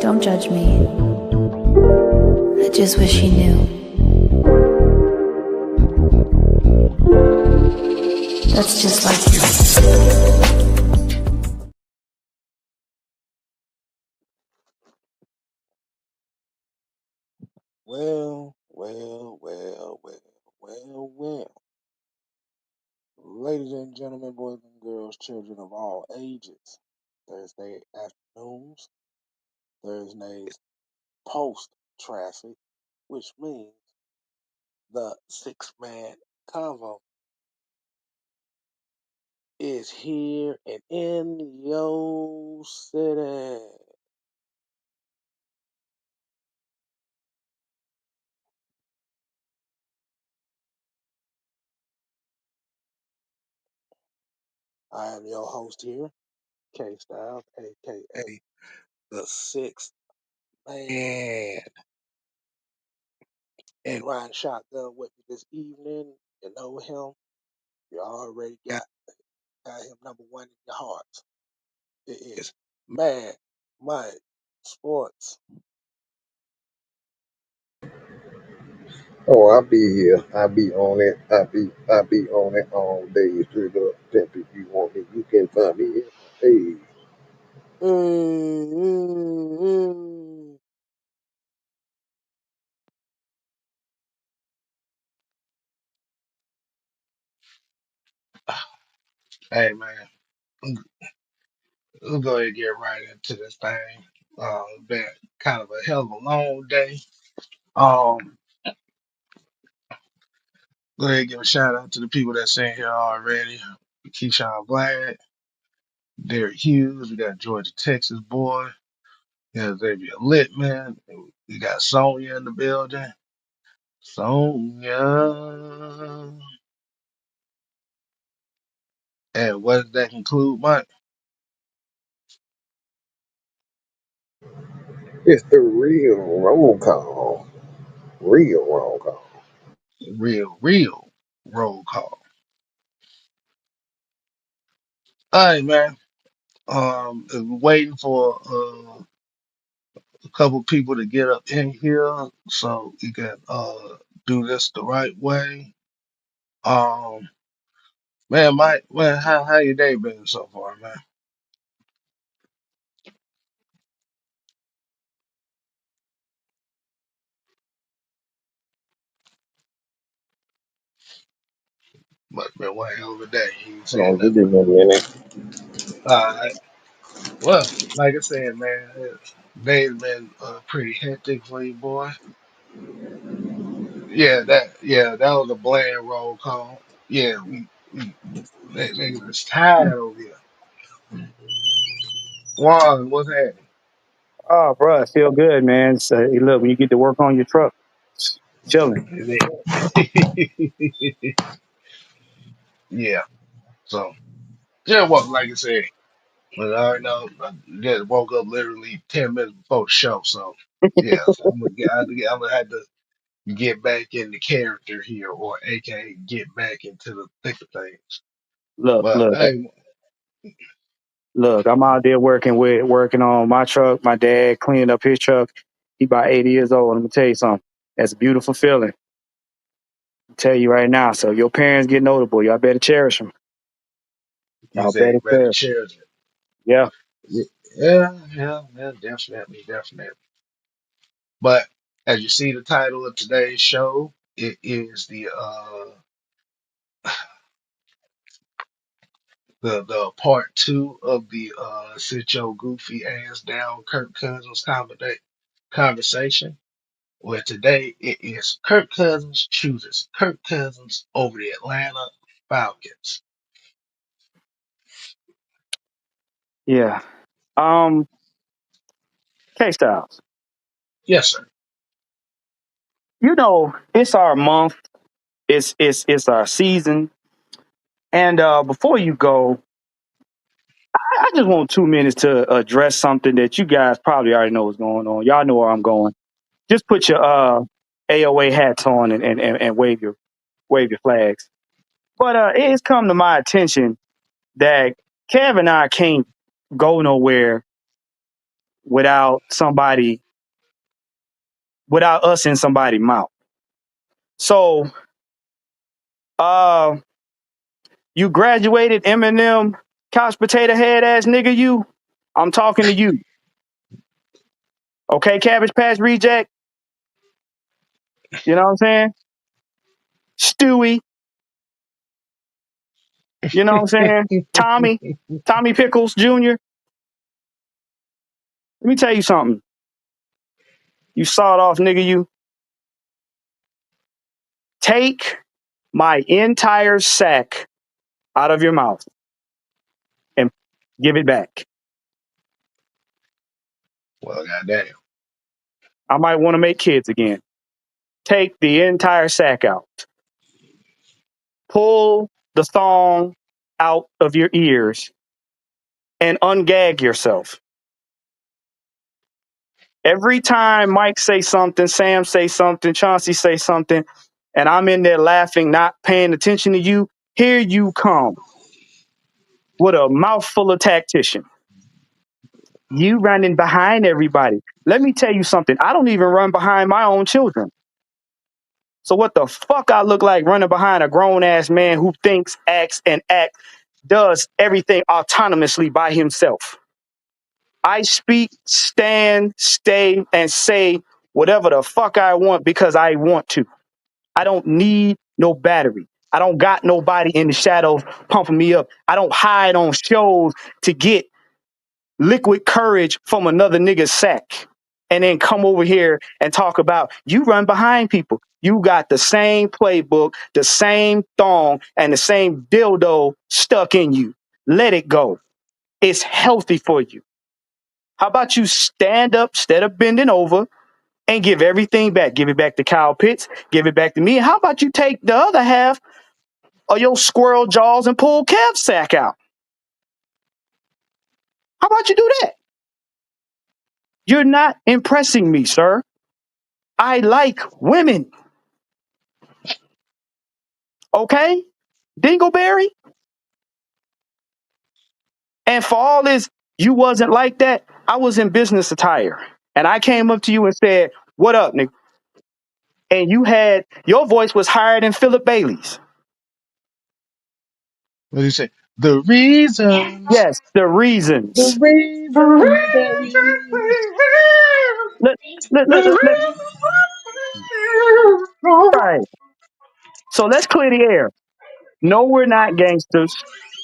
Don't judge me. I just wish you knew. That's just like you. Well, well, well, well, well, well. Ladies and gentlemen, boys and girls, children of all ages, Thursday afternoons, Thursdays post traffic, which means the six-man convo is here and in your city. I am your host here, K Styles, aka the sixth man. And riding shotgun with me this evening. You know him. You already got him number one in your hearts. It is Mad Mike Sports. Oh, I'll be here. I'll be on it. I'll be on it all day. Straight up. If you want me, you can find me here. Hey, Mm, mm, mm. Hey man, we'll go ahead and get right into this thing. Been kind of a hell of a long day. Um, Go ahead and give a shout out to the people that's in here already. Keyshawn Vlad, Derek Hughes, we got Georgia Texas boy, we got Xavier Littman, we got Sonya in the building. Sonya. And what does that conclude, Mike? it's the real roll call. Real roll call. Real roll call. All right, man. Waiting for a couple people to get up in here so we can do this the right way. Um, Man, Mike, man, how your day been so far, man? Must been one hell of a day. He ain't Hold saying on, give nothing. me a minute. All right. Well, like I said, man, day's been pretty hectic for you, boy. Yeah, that was a bland roll call. Yeah, they was tired over here. Juan, what's happening? Oh, bro, I feel good, man. So, hey, look, when you get to work on your truck, chilling. Yeah. So, yeah, well, like I said, but I already know I just woke up literally 10 minutes before the show. So, yeah, so I'm gonna have to get back into character here, or AKA get back into the thick of things. Look, But look, hey, look. I'm out there working on my truck. My dad cleaning up his truck. He about 80 years old. Let me tell you something. That's a beautiful feeling. I tell you right now. So your parents get notable. Y'all better cherish them. you Y'all say better you better cherish 'em. cherish it. Yeah, Yeah, definitely. But as you see the title of today's show, it is the part two of the sit your goofy ass down Kirk Cousins conversation. Where today it is Kirk Cousins chooses Kirk Cousins over the Atlanta Falcons. yeah. K Styles. Yes, sir. You know, it's our month. It's our season. And before you go, I just want 2 minutes to address something that you guys probably already know what's going on. Y'all know where I'm going. Just put your AOA hats on and wave your flags. But it's come to my attention that Kev and I can't go nowhere without somebody, without us in somebody's mouth. So, uh, you graduated Eminem, couch potato head ass nigga. I'm talking to you. Okay, Cabbage Patch reject. You know what I'm saying? Stewie. You know what I'm saying? Tommy Pickles Jr. Let me tell you something. You sawed off nigga. You take my entire sack out of your mouth and give it back. Well, goddamn. I might want to make kids again. Take the entire sack out. Pull the thong out of your ears and ungag yourself. Every time Mike say something, Sam say something, Chauncey say something, and I'm in there laughing, not paying attention to you, here you come with a mouthful of tactician. You running behind everybody. Let me tell you something. I don't even run behind my own children. So what the fuck I look like running behind a grown ass man who thinks, does everything autonomously by himself? I speak, stand, stay, and say whatever the fuck I want because I want to. I don't need no battery. I don't got nobody in the shadows pumping me up. I don't hide on shows to get liquid courage from another nigga's sack and then come over here and talk about you run behind people. You got the same playbook, the same thong, and the same dildo stuck in you. Let it go. It's healthy for you. How about you stand up instead of bending over and give everything back? Give it back to Kyle Pitts. Give it back to me. How about you take the other half of your squirrel jaws and pull Kev's sack out? How about you do that? You're not impressing me, sir. I like women. Okay? Dingleberry. And for all this, you wasn't like that. I was in business attire. And I came up to you and said, what up, nigga? And you had your voice was higher than Philip Bailey's. What do you say? The reasons. Yes, the The reasons. reasons that we Let, let, right. So let's clear the air. No, we're not gangsters.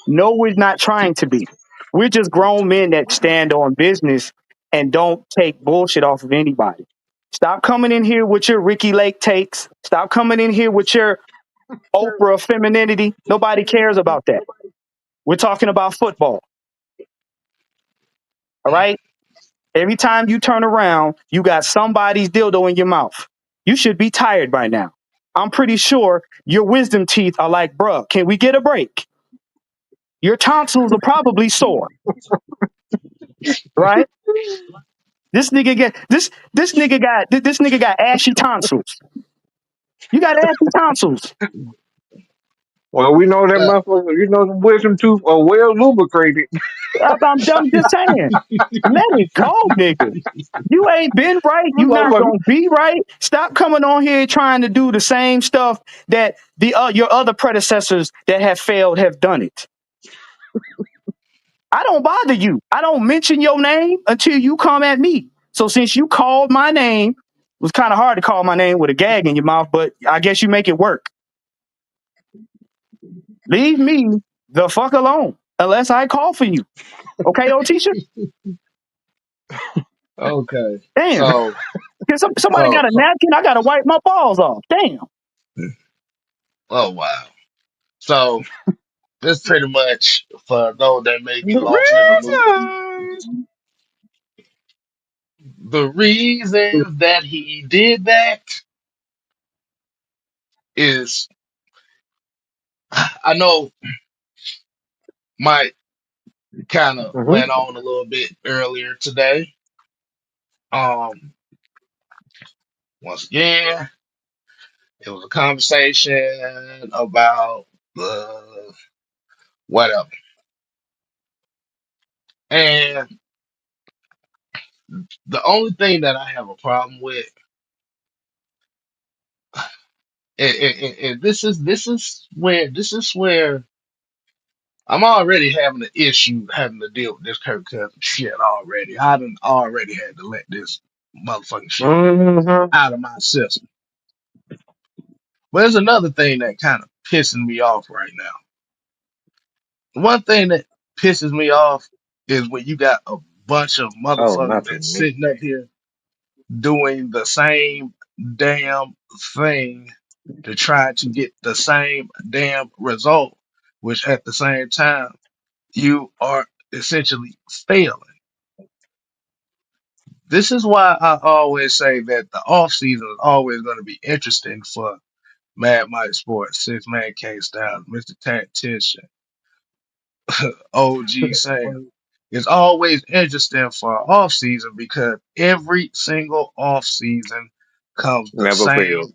No, we're not trying to be. We're just grown men that stand on business and don't take bullshit off of anybody. Stop coming in here with your Ricky Lake takes. Stop coming in here with your Oprah femininity. Nobody cares about that. We're talking about football. All right. Every time you turn around, you got somebody's dildo in your mouth. You should be tired by now. I'm pretty sure your wisdom teeth are like, bruh, can we get a break? Your tonsils are probably sore, right? This nigga got ashy tonsils. You got ashy tonsils. well, we know that Yeah. motherfucker. You know, the wisdom tooth are well lubricated. I'm just saying. Let it go, nigga. You ain't been right. You not Motherfucker. gonna be right. Stop coming on here trying to do the same stuff that the your other predecessors that have failed have done it. I don't bother you. I don't mention your name until you come at me. So since you called my name, it was kind of hard to call my name with a gag in your mouth, but I guess you make it work. Leave me the fuck alone unless I call for you. Okay, old teacher? Okay. Damn. So, Can somebody oh, got a napkin? I gotta wipe my balls off. Damn. oh wow. So this pretty much for those that may be The lost in the loop. reasons. The reasons that he did that is, I know Mike kind of Mm-hmm. went on a little bit earlier today. Um, Once again, it was a conversation about whatever. And The only thing that I have a problem with, and this is where I'm already having an issue having to deal with this Kirk Cousins shit already. I done already had to let this motherfucking shit Mm-hmm. out of my system. But there's another thing that kind of pissing me off right now. One thing that pisses me off is when you got a bunch of Oh, motherfuckers not for that's me. sitting up here doing the same damn thing to try to get the same damn result, which at the same time you are essentially failing. This is why I always say that the off season is always going to be interesting for Mad Mike Sports, Six Man K Styles, Mr. Tactician, OG Sam. It's always interesting for off season because every single off season comes the Never failed. same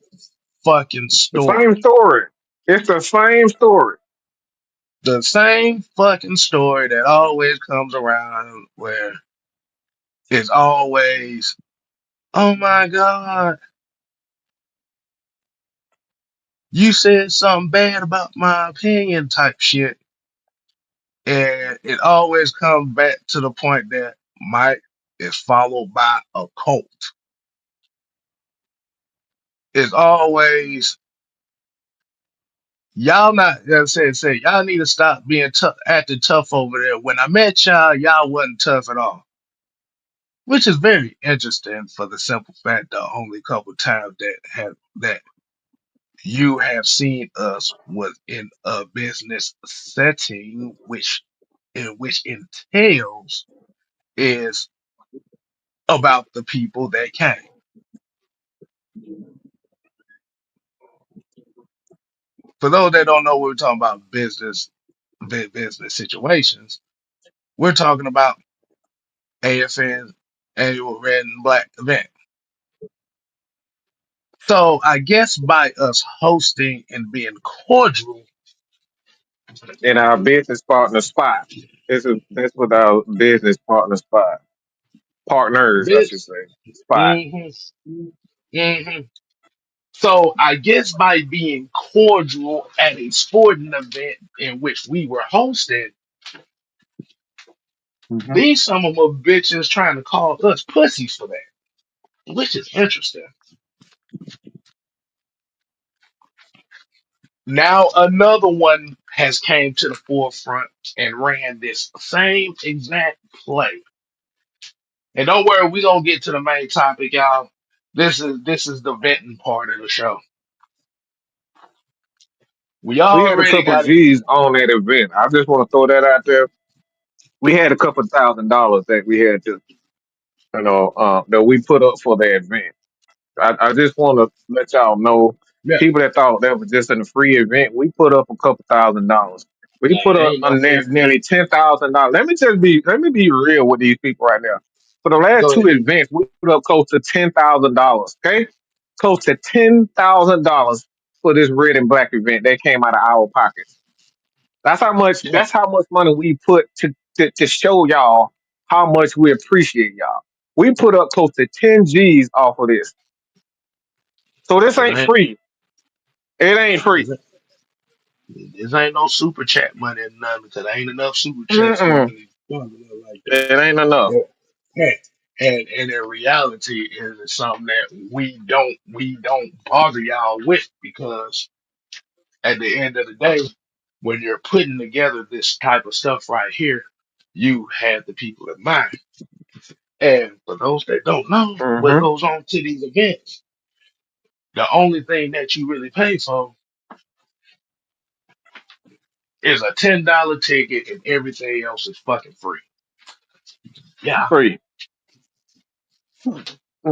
fucking The same story. story. It's the same story. The same fucking story that always comes around where it's always, oh my God, you said something bad about my opinion type shit. And it always comes back to the point that Mike is followed by a cult. It's always y'all not say y'all need to stop being tough acting tough over there. When I met y'all, y'all wasn't tough at all. Which is very interesting for the simple fact the only couple times that you have seen us was in a business setting, which entails is about the people that came. For those that don't know, we're talking about business situations. We're talking about AFN's annual Red and Black event. So I guess by us hosting and being cordial, In our business partner spot. This with our business partner spot. Partners, I should this, say. Spot. hmm hmm so I guess by being cordial at a sporting event in which we were hosting, Hmm. these some of them bitches trying to call us pussies for that, which is interesting. Now another one has came to the forefront and ran this same exact play. And don't worry, we gonna get to the main topic, y'all. This is the venting part of the show. We We had a already couple got it. G's on that event. I just want to throw that out there. We had a couple $1,000 that we had to, that we put up for the event. I just want to let y'all know, Yeah, people that thought that was just a free event, we put up a couple $1,000. We put up ain't no free event. nearly $10,000. Let me be real with these people right now. For the last Go two ahead. events, we put up close to $10,000. Okay, close to $10,000 for this red and black event that came out of our pockets. That's how much. Yeah, That's how much money we put to show y'all how much we appreciate y'all. We put up close to 10 G's off of this. So this this ain't ain't free. It ain't free. this, this ain't no super chat money or nothing because there ain't enough super chats for it Mm-mm. to be talking like that. It ain't enough. Yeah. Yeah. And in reality is it's something that we don't bother y'all with because at the end of the day, when you're putting together this type of stuff right here, you have the people in mind. And for those that don't know what Mm-hmm. goes on to these events, the only thing that you really pay for is a $10 ticket and everything else is fucking free. Yeah. Free.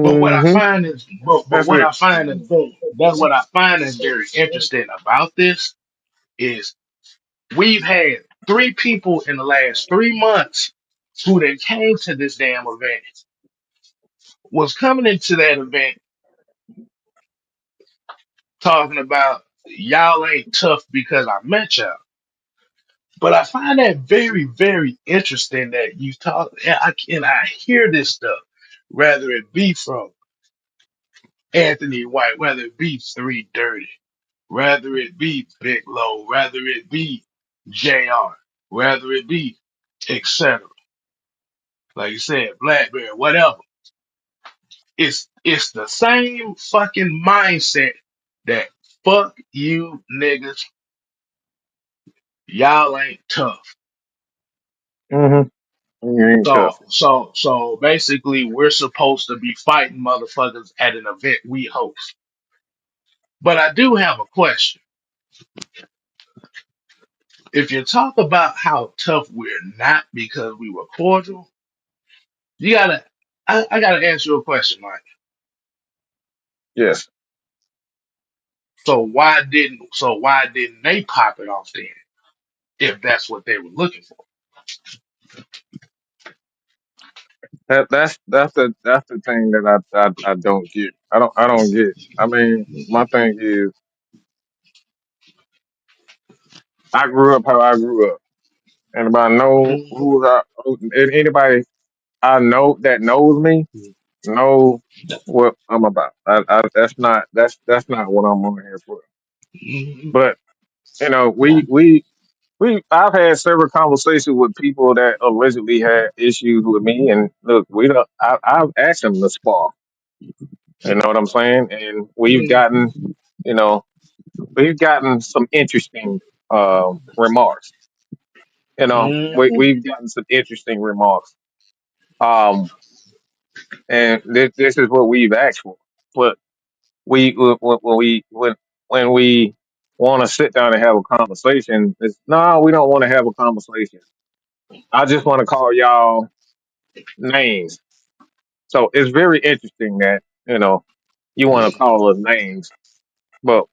But what I Mm-hmm. find is but That's what it. I find is that's what I find is very interesting about this is we've had three people in the last 3 months who then came to this damn event, was coming into that event talking about y'all ain't tough because I met y'all. But I find that very, very interesting that you talk and I hear this stuff. whether it be from Anthony White, whether it be Three Dirty, whether it be Big Low, whether it be JR, whether it be etc. Like you said, Blackberry, whatever. It's the same fucking mindset that fuck you niggas, y'all ain't tough. Mm-hmm. You ain't So tough. so basically we're supposed to be fighting motherfuckers at an event we host. But I do have a question. If you talk about how tough we're not because we were cordial, you gotta I gotta ask you a question, Mike. Yes. So why didn't they pop it off then if that's what they were looking for? That's the thing that I don't get. I don't get. I mean, my thing is I grew up how I grew up. And if I know anybody I know that knows me, know what I'm about. That's not what I'm on here for. Mhm. But I've had several conversations with people that allegedly had issues with me, and look, we don't. I've asked them to spar. You know what I'm saying? And you know, we've gotten some interesting remarks. Mhm. We've gotten some interesting remarks. Um, and this is what we've asked for. But when we want to sit down and have a conversation, it's no, we don't want to have a conversation. I just want to call y'all names. So it's very interesting that you want to call us names, but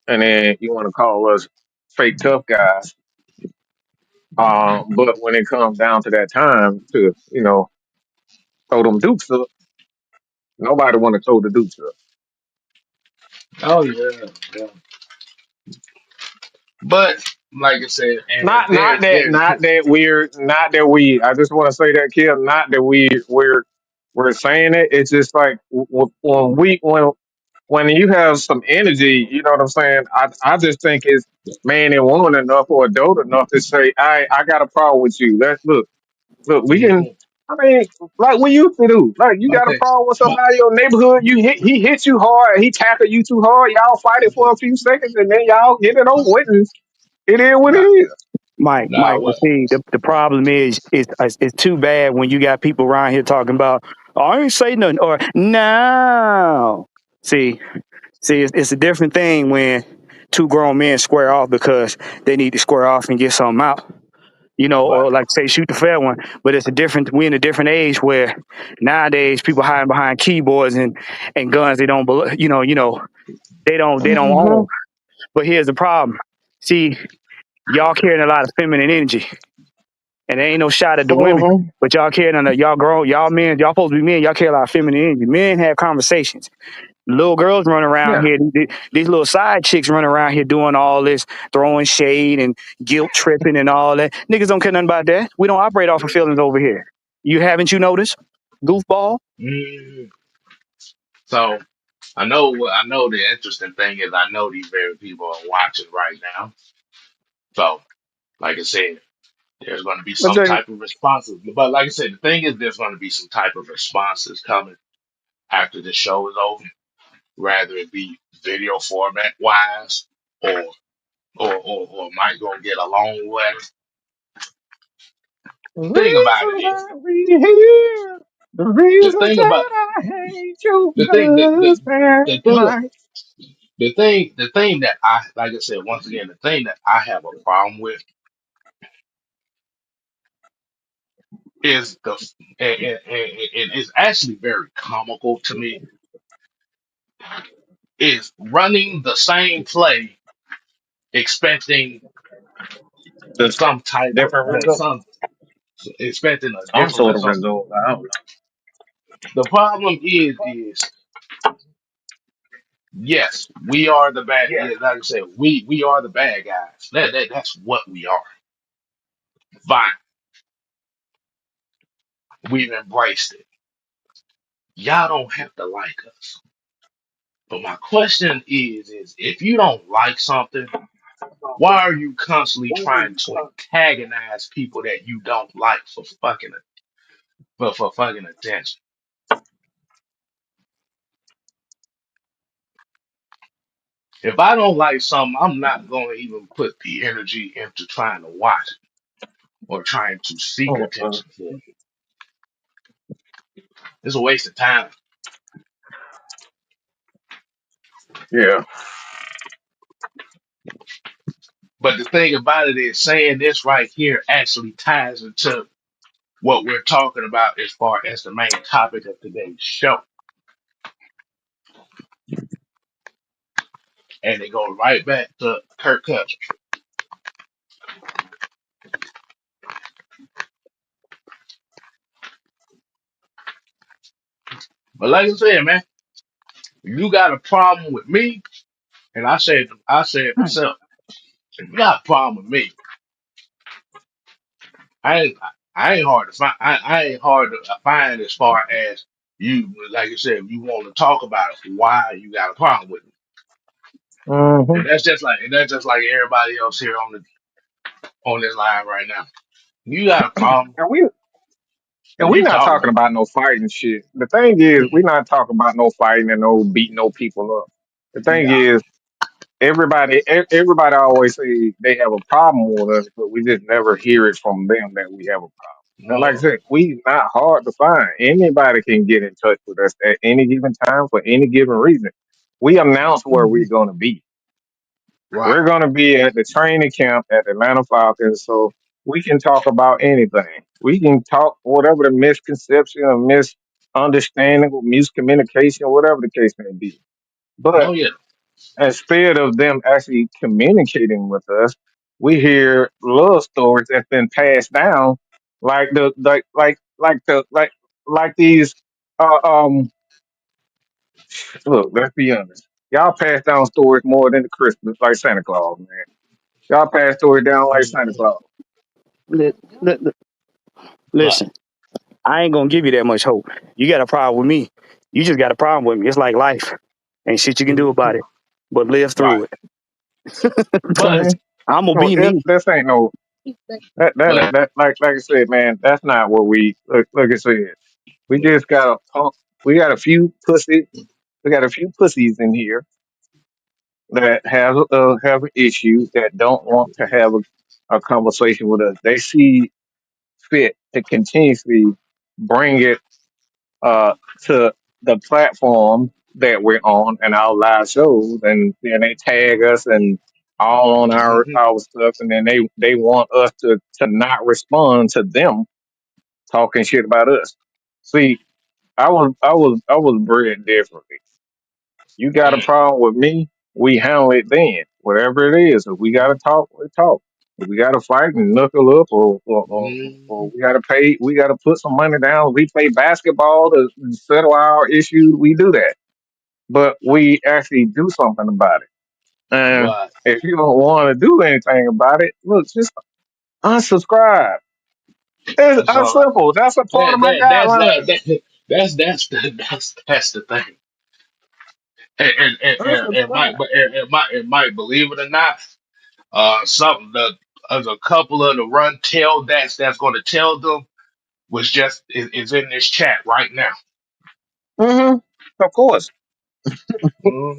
and then you want to call us fake tough guys. But when it comes down to that time to throw them dukes up, nobody want to throw the dukes up. Oh yeah, yeah. But like I said, and Not not that there's not that we're not that we. I just want to say that, Kim. Not that we're saying it. It's just like when you have some energy, you know what I'm saying. I just think it's man and woman enough or adult enough to say, I got a problem with you. Let's look. We can. Mhm. I mean, like we used to do. Like you got a Okay. problem with My, somebody in your neighborhood. He hit you hard. He tackled you too hard. Y'all fight it for a few seconds and then y'all get it over with. And it is what it nah, is. nah, Mike, but what? see, the problem is, it's too bad when you got people around here talking about, oh, I ain't say nothing, or no. See, it's a different thing when two grown men square off because they need to square off and get something out, What? or like say shoot the fair one. But we're in a different age where nowadays people hiding behind keyboards and guns they don't, they don't own. Hmm. But here's the problem. See, y'all carrying a lot of feminine energy. And there ain't no shot at the women. Hmm. But y'all carrying on y'all grown, y'all men, y'all supposed to be men, y'all carry a lot of feminine energy. Men have conversations. Little girls run around Yeah. here, these little side chicks run around here doing all this, throwing shade and guilt tripping and all that. Niggas don't care nothing about that. We don't operate off of feelings over here. Haven't you noticed? Goofball. Mm. So I know the interesting thing is I know these very people are watching right now. So like I said, there's going to be But some then, type of responses. But like I said, the thing is there's going to be some type of responses coming after the show is over, rather it be video format wise or or might go get a long letter. the Thing about reason it is that we here, the the reason thing about that I hate your the thing husband, the thing like the thing that I like I said once again the thing that I have a problem with is and it's actually very comical to me is running the same play expecting just some type of different result, some expecting a some different sort of result. result. I don't The problem is yes, we are the bad. Yeah, like I said, we are the bad guys. That's what we are. Fine, we've embraced it. y'all don't have to like us. But my question is if you don't like something, why are you constantly trying to antagonize people that you don't like for fucking attention? If I don't like something, I'm not going to even put the energy into trying to watch it or trying to seek Mm-mm. attention for it. It's a waste of time. Yeah. But the thing about it is, saying this right here actually ties into what we're talking about as far as the main topic of today's show. And it goes right back to Kirk Cousins. But like I said, man, you got a problem with me, and I said myself, if you got a problem with me, I ain't I ain't hard to find. I ain't hard to find as far as you, like I said, if you want to talk about it, why you got a problem with me. Mm-hmm. And that's just like everybody else here on this line right now. You got a problem, And we and we you not talk talking about about no fighting shit. The thing is, it. we not talking about no fighting and no beating no people up. The thing Yeah. is, everybody always say they have a problem with us, but we just never hear it from them that we have a problem. And like I No. said, we not hard to find. Anybody can get in touch with us at any given time for any given reason. We announce where we're going to be. Right. We're going to be at the training camp at the Atlanta Falcons, so we can talk about anything. We can talk whatever the misconception or misunderstanding or miscommunication, whatever the case may be. But Oh yeah. instead of them actually communicating with us, we hear love stories that's been passed down, like these. Uh, um, Look, let's be honest. Y'all pass down stories more than the Christmas, like Santa Claus, man. Y'all pass stories down like Santa Mhm. Claus. Li- li- li- Right. Listen, I ain't gonna give you that much hope. You got a problem with me. You just got a problem with me. It's like life. Ain't shit you can do about Mhm. it, but live Right. through it. But Cause Man, I'm gonna no, be me. this ain't no but like I said, man. That's not what we look. Like I said, we just got a punk. We got a few pussy. We got a few pussies in here that have an issue that don't want to have a conversation with us. They see fit to continuously bring it uh, to the platform that we're on and our live shows, and then they tag us and all on mhm. our stuff, and then they want us to not respond to them talking shit about us. See, I was bred differently. You got a Mm. problem with me, we handle it then. Whatever it is, if we gotta talk, we talk. If we gotta fight and knuckle up, or Mhm. we gotta pay, we gotta put some money down. We play basketball to settle our issues. We do that, but we actually do something about it. And Right. if you don't want to do anything about it, look, just unsubscribe. It's So simple. That's a part of my guidelines. that's the thing. And it might, Unsubscribe. but it might believe it or not. Something the There's a couple of the run tell that's going to tell them is in this chat right now. hmm Of course, hmm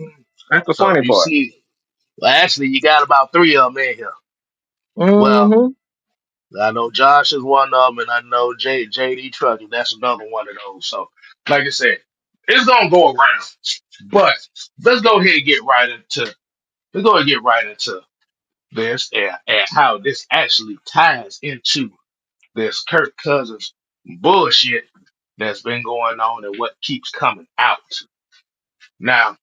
that's the So if funny you part. see, well, actually, you got about three of them in here. Well, hmm I know Josh is one of them, and I know JD Trucking. That's another one of those. So, like I said, it's gonna go around. But let's go ahead and get right into this and how this actually ties into this Kirk Cousins bullshit that's been going on and what keeps coming out. Now,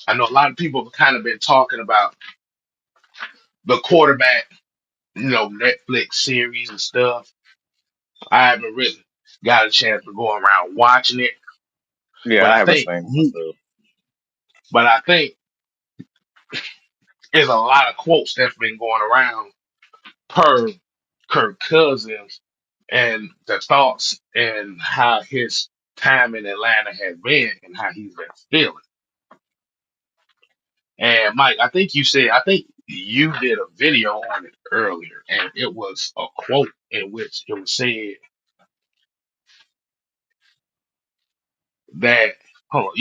I know a lot of people have kind of been talking about the quarterback, Netflix series and stuff. I haven't really got a chance to go around watching it, Yeah, but I I haven't think seen it myself. but I think there's a lot of quotes that's been going around per Kirk Cousins. and the thoughts and how his time in Atlanta has been and how he's been feeling. And Mike, I think you did a video on it earlier, and it was a quote in which it was said that, hold on,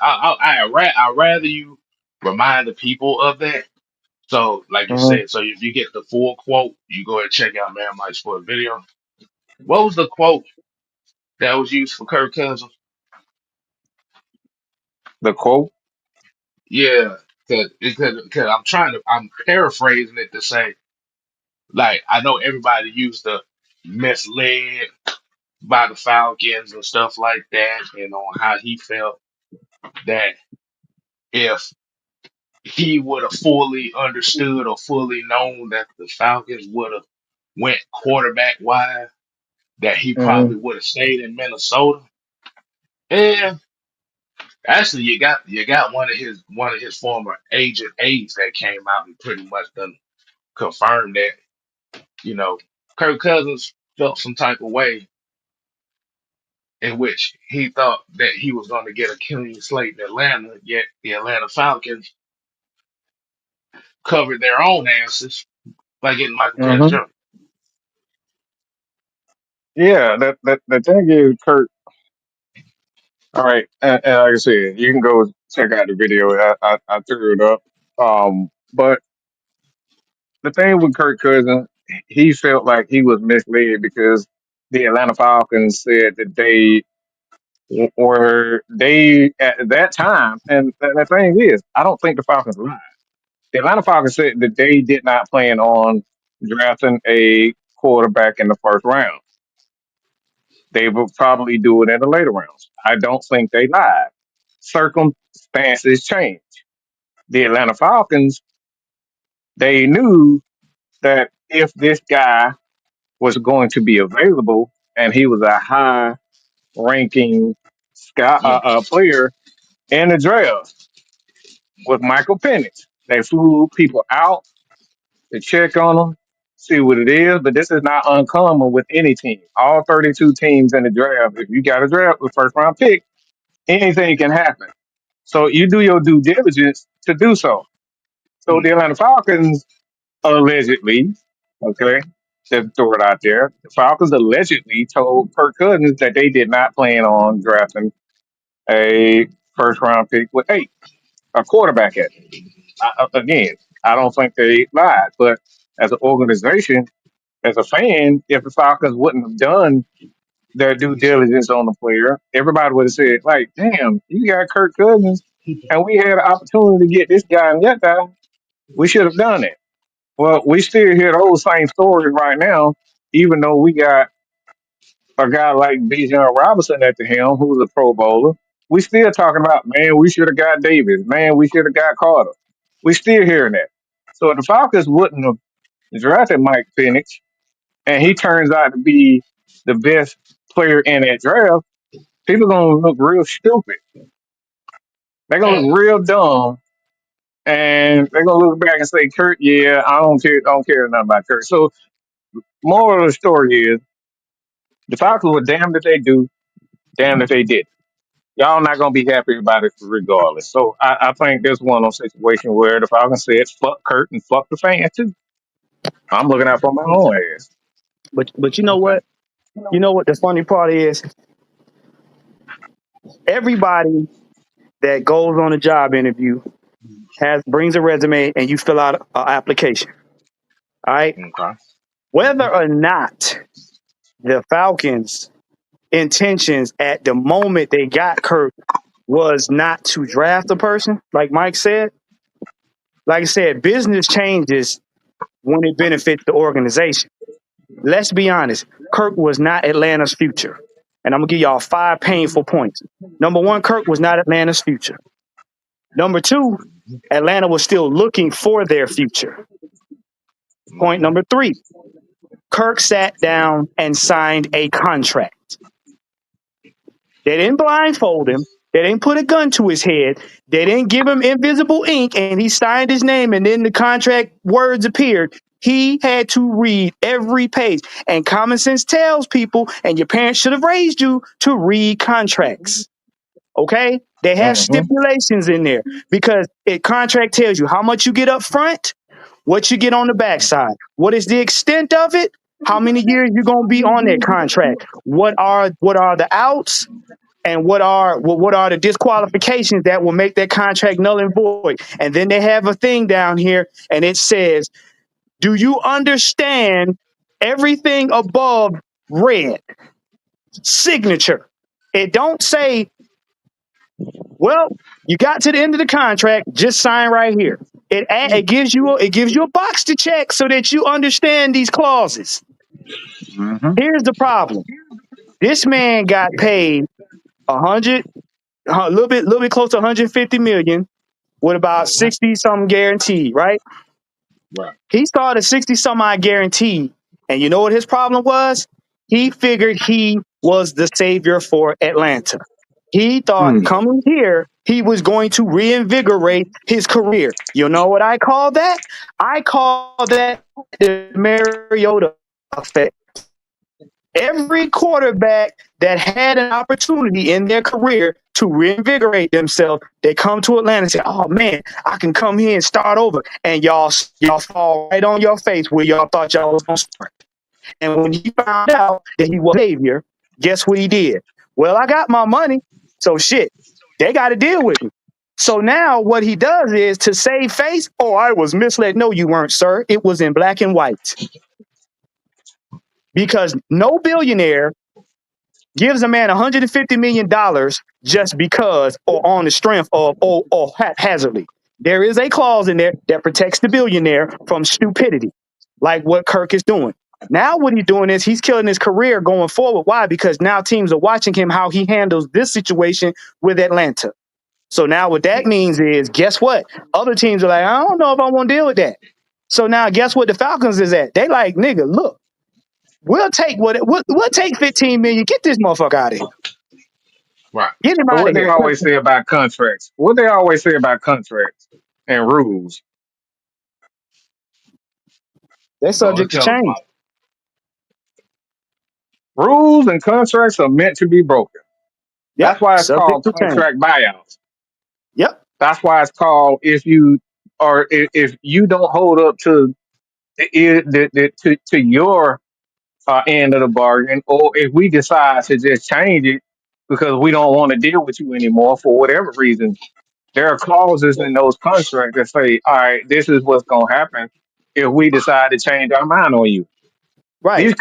I rather you remind the people of that. So, like you Mhm. said, so if you get the full quote, you go ahead and check out Man Mike's Sport video. What was the quote that was used for Kirk Cousins? The quote. Yeah, because I'm paraphrasing it to say, like, I know everybody used the misled by the Falcons and stuff like that, and on how he felt that if he would have fully understood or fully known that the Falcons would have went quarterback wise, that he Hmm. probably would have stayed in Minnesota. And actually, you got one of his former agent aides that came out and pretty much done confirmed that Kirk Cousins felt some type of way in which he thought that he was going to get a clean slate in Atlanta, yet the Atlanta Falcons covered their own asses by getting Michael Penix Hmm. Jr. Yeah. That the thing is, Kurt. All right, and like I said, you can go check out the video. I threw it up. But the thing with Kirk Cousins, he felt like he was misled because the Atlanta Falcons said that they at that time, and the thing is, I don't think the Falcons lied. The Atlanta Falcons said that they did not plan on drafting a quarterback in the first round. They will probably do it in the later rounds. I don't think they lied. Circumstances change. The Atlanta Falcons, they knew that if this guy was going to be available and he was a high ranking Mm, player in the draft with Michael Penix, they flew people out to check on them, see what it is. But this is not uncommon with any team. All 32 teams in the draft, if you got a draft with first round pick, anything can happen. So you do your due diligence to do so. So mm, the Atlanta Falcons allegedly, okay, just throw it out there. The Falcons allegedly told Kirk Cousins that they did not plan on drafting a first round pick with a quarterback at it. Again, I don't think they lied, but as an organization, as a fan, if the Falcons wouldn't have done their due diligence on the player, everybody would have said, like, damn, you got Kirk Cousins and we had an opportunity to get this guy and that guy. We should have done it. Well, we still hear those same stories right now, even though we got a guy like Bijan Robinson at the helm, who's a Pro Bowler. We still talking about, man, we should have got Davis. Man, we should have got Carter. We still hearing that. So if the Falcons wouldn't have drafted Mike Penix, and he turns out to be the best player in that draft, people gonna look real stupid. They're gonna mm, look real dumb, and they're gonna look back and say, "Kurt, yeah, I don't care nothing about Kurt." So, moral of the story is, the Falcons were damned if they do, damned if they did. Y'all not gonna be happy about it regardless. So, I think this one of those situations where the Falcons said, "Fuck Kurt and fuck the fans too." I'm looking out for my own ass. But you know okay. what? You know what the funny part is? Everybody that goes on a job interview has brings a resume and you fill out an application. All right. Okay. Whether or not the Falcons' intentions at the moment they got Kirk was not to draft a person, like Mike said, like I said, business changes when it benefits the organization. Let's be honest. Kirk was not Atlanta's future. And I'm gonna give y'all 5 painful points. Number one, Kirk was not Atlanta's future. Number two, Atlanta was still looking for their future. Point Mm-hmm. number three, Kirk sat down and signed a contract. They didn't blindfold him. They didn't put a gun to his head. They didn't give him invisible ink and he signed his name and then the contract words appeared. He had to read every page. And common sense tells people, and your parents should have raised you to read contracts. Okay? They have Mm-hmm. stipulations in there because a contract tells you how much you get up front, what you get on the backside. What is the extent of it? How many years you're gonna be on that contract? What are the outs? And what are the disqualifications that will make that contract null and void? And then they have a thing down here, and it says, "Do you understand everything above red signature?" It don't say, "Well, you got to the end of the contract, just sign right here." It gives you a box to check so that you understand these clauses. Mm-hmm. Here's the problem: this man got paid 100, a little bit close to 150 million with about Mm-hmm. 60 something guaranteed, right? Right. He started 60 some odd guaranteed. And you know what his problem was? He figured he was the savior for Atlanta. He thought Mm. coming here, he was going to reinvigorate his career. You know what I call that? I call that the Mariota effect. Every quarterback that had an opportunity in their career to reinvigorate themselves, they come to Atlanta and say, "Oh man, I can come here and start over." And y'all fall right on your face where y'all thought y'all was gonna start. And when he found out that he was a savior, guess what he did? Well, I got my money, so shit, they got to deal with me. So now what he does is to save face. "Oh, I was misled." No, you weren't, sir. It was in black and white because no billionaire gives a man $150 million just because or on the strength of or haphazardly. There is a clause in there that protects the billionaire from stupidity, like what Kirk is doing. Now, what he's doing is he's killing his career going forward. Why? Because now teams are watching him how he handles this situation with Atlanta. So now what that means is, guess what? Other teams are like, "I don't know if I want to deal with that." So now, guess what the Falcons is at? They like, "Nigga, look, we'll take 15 million. Get this motherfucker out of here. Right. Get him So out what of they here." always say about contracts? What they always say about contracts and rules? They're Go ahead, subject to tell them. change. Rules and contracts are meant to be broken. Yep. That's why it's Subject called to change. contract buyouts. Yep. That's why it's called if you don't hold up to to your end of the bargain, or if we decide to just change it because we don't want to deal with you anymore for whatever reason, there are clauses in those contracts that say, "All right, this is what's going to happen if we decide to change our mind on you." Right. These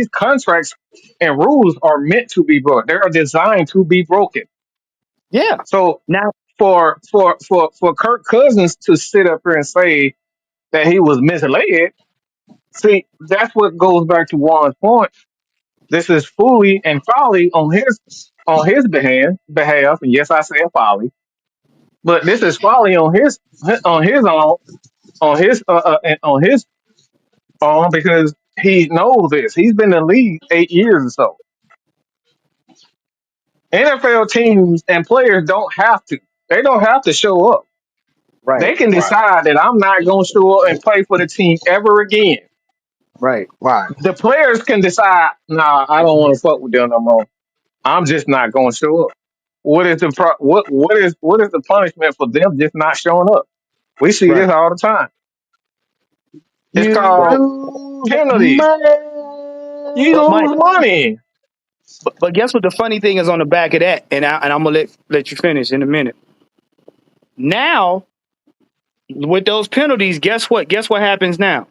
contracts and rules are meant to be broken. They are designed to be broken. Yeah. So Now, for Kirk Cousins to sit up here and say that he was misled, see, that's what goes back to Warren's point. This is folly and folly on his behalf, and yes, I say folly, but this is folly on his own on his own because he knows this. He's been in the league 8 years or so. NFL teams and players don't have to. They don't have to show up. right. They can Right, decide that I'm not going to show up and play for the team ever again. Right. right. The players can decide, nah, I don't want to fuck with them no more. I'm just not going to show up. What is the punishment for them just not showing up? We see Right. this all the time. It's You called lose penalties. You But Mike, lose money. but guess what the funny thing is on the back of that, and I'm gonna let you finish in a minute. Now, with those penalties, guess what? Guess what happens now?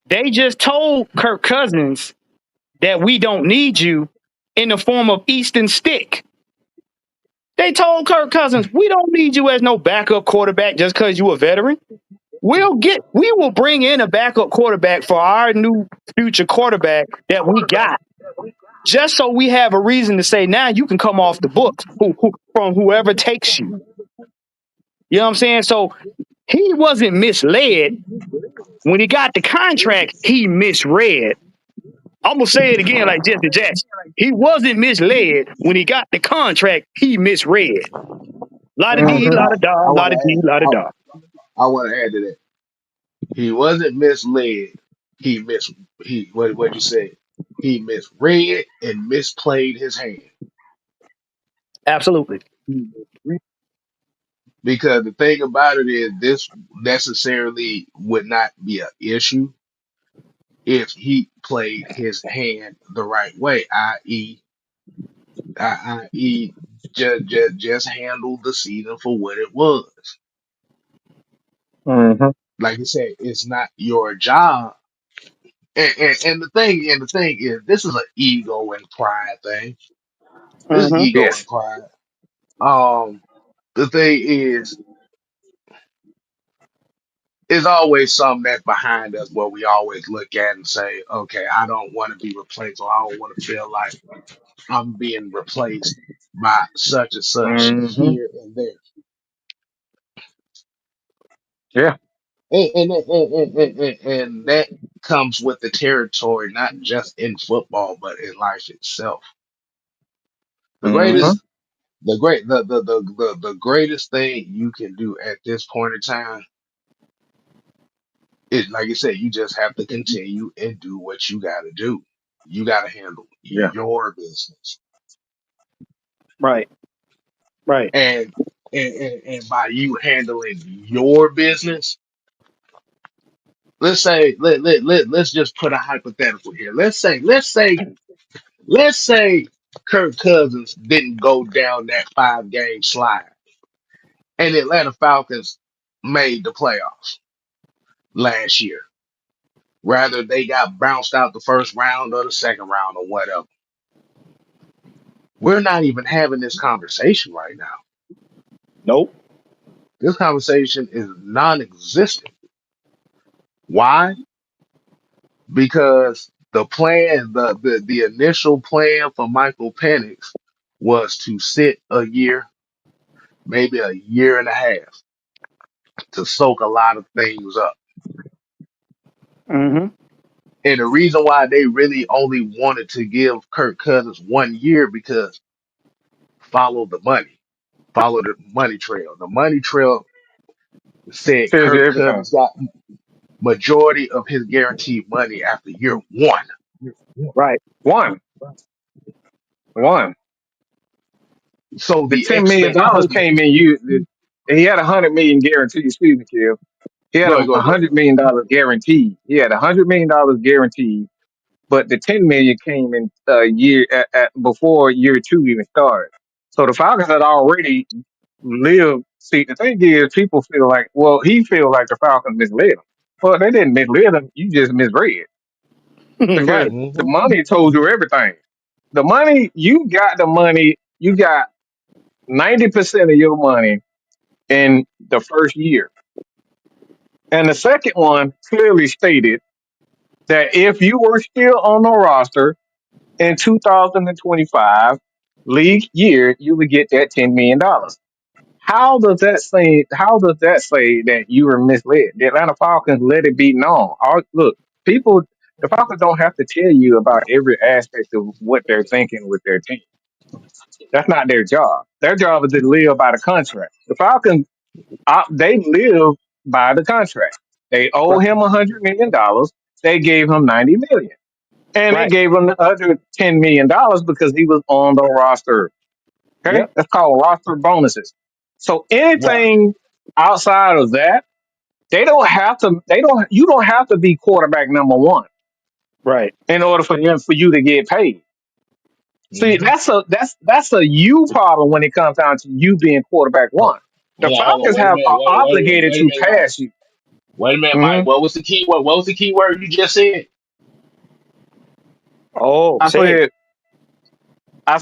They just told Kirk Cousins that we don't need you in the form of Easton Stick. They told Kirk Cousins, "We don't need you as no backup quarterback just because you a veteran. We will bring in a backup quarterback for our new future quarterback that we got, just so we have a reason to say now you can come off the books from whoever takes you." You know what I'm saying? So he wasn't misled when he got the contract. He misread. I'm gonna say it again, like Jesse Jackson. He wasn't misled when he got the contract. He misread. La da I, dee, Hmm. la I, da da, I la want da to dee, add. la da da. I want to add to that. He wasn't misled. He mis he what you say? He misread and misplayed his hand. Absolutely. Because the thing about it is, this necessarily would not be an issue if he played his hand the right way, i.e., just handle the season for what it was. Mm-hmm. Like I said, it's not your job. And the thing is, this is an ego and pride thing. This is Mm-hmm. ego and Yes. pride. Um, the thing is always something that's behind us where we always look at and say, okay, I don't want to be replaced, or I don't want to feel like I'm being replaced by such and such Mm-hmm. here and there. Yeah. And that comes with the territory, not just in football, but in life itself. The Mm-hmm. greatest, the greatest thing you can do at this point in time is, like I said, you just have to continue and do what you got to do. You got to handle Yeah. your business, Right. Right. and and by you handling your business, let's say let's just put a hypothetical here. Let's say Kirk Cousins didn't go down that 5 game slide, and the Atlanta Falcons made the playoffs last year. Rather, they got bounced out the first round or the second round or whatever. We're not even having this conversation right now. Nope. This conversation is non-existent. Why? Because the initial plan for Michael Penix was to sit a year, maybe a year and a half, to soak a lot of things up. Mm-hmm. And the reason why they really only wanted to give Kirk Cousins 1 year, because follow the money, follow the money trail. The money trail said Tells you Kirk everything. Cousins got majority of his guaranteed money after year one. Right. One. One. So The the $10 million expectation. came in. He had 100 million guaranteed. Excuse me, Kev. He had Go a ahead, go ahead, go ahead. $100 million guaranteed. He had $100 million guaranteed, but the 10 million came in a year before year two even started. So the Falcons had already lived. See, the thing is, people feel like, well, he feel like the Falcons misled him. Well, they didn't mislead him. You just misread, because Right. the Hmm. money told you everything. The money, you got the money. You got 90% of your money in the first year. And the second one clearly stated that if you were still on the roster in 2025 league year, you would get that $10 million. How does that say that you were misled? The Atlanta Falcons let it be known. Look, people, the Falcons don't have to tell you about every aspect of what they're thinking with their team. That's not their job. Their job is to live by the contract. The Falcons, they live by the contract. They owe Right. him $100 million. They gave him 90 million, and they Right. gave him the other $10 million because he was on the roster. Okay, Yep. that's called roster bonuses. So Right. anything outside of that, they don't have to. They don't. You don't have to be quarterback number one Right. in order for you to get paid. See, Hmm. that's a you problem when it comes down to you being quarterback one. The Hold on. Falcons Wait a have minute. are obligated Wait a to minute, Mike. pass you. Wait a minute, Hmm. Mike. What was the key word? What was the key word you just said? Oh, I say it. said, I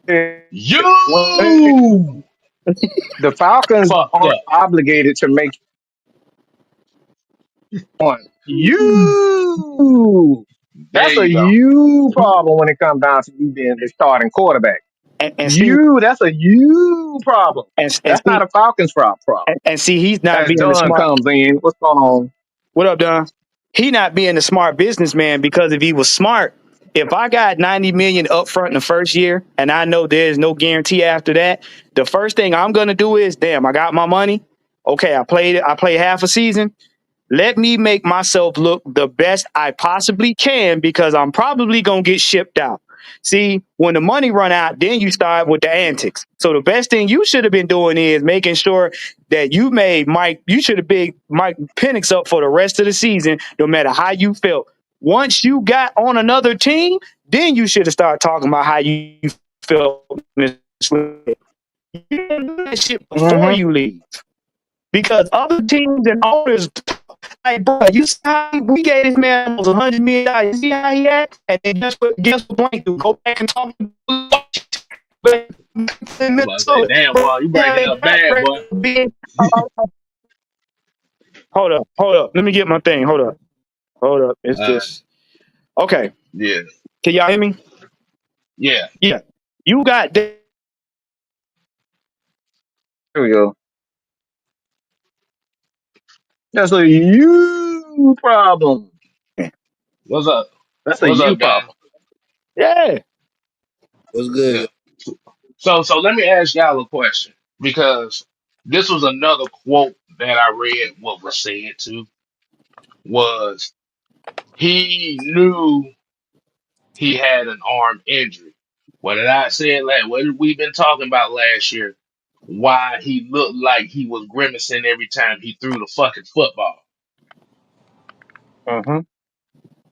said, when You the Falcons fucked aren't up. obligated to make one. You. There That's a you go. you problem when it comes down to you being the starting quarterback. And see That's a you problem. and That's not see a Falcons problem. and see he's not As being the Don smart. comes in, what's going on? What up, Don? He not being a smart businessman, because if he was smart, if I got 90 million up front in the first year and I know there's no guarantee after that, the first thing I'm gonna do is, damn, I got my money. Okay, I played half a season. Let me make myself look the best I possibly can because I'm probably gonna get shipped out. See, when the money run out, then you start with the antics. So the best thing you should have been doing is making sure that you made Mike. You should have been Mike Penix up for the rest of the season, no matter how you felt. Once you got on another team, then you should have started talking about how you felt. You didn't do that shit before Mm-hmm. you leave because other teams and owners like, bro, you see how we gave this man almost $100 million. You see how he act? And then guess what Blank do? Go back and talk to but in I'm about to say, Minnesota, damn, bro, boy, you yeah, breaking they up got bad, boy. being, hold up. Let me get my thing. Hold up. It's Uh, just okay. yeah, Can y'all hear me? yeah. Yeah, you got that. Here we go. That's a you problem. What's up? That's a What's you up, guys? problem. Yeah. What's Yeah. good? So let me ask y'all a question because this was another quote that I read. What was said to was he knew he had an arm injury. What did I say? What did we been talking about last year? Why he looked like he was grimacing every time he threw the fucking football. Mm-hmm.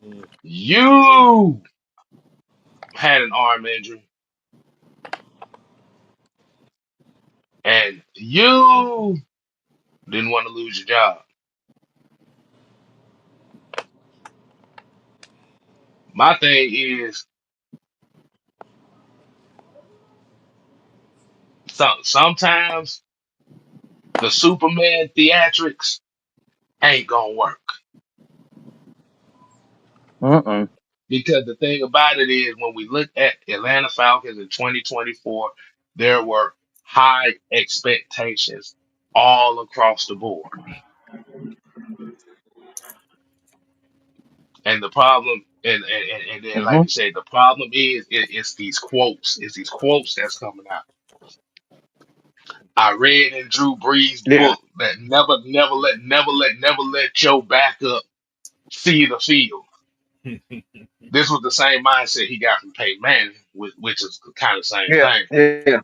Mm. You had an arm injury, and you didn't want to lose your job. My thing is, sometimes the Superman theatrics ain't gonna work Mm-mm. because the thing about it is, when we look at Atlanta Falcons in 2024, there were high expectations all across the board. And the problem, and then like Mm-hmm. you said, the problem is it's these quotes that's coming out. I read in Drew Brees' Yeah. book that never let your backup see the field. This was the same mindset he got from Peyton Manning, which is kind of the same Yeah. thing. Yeah.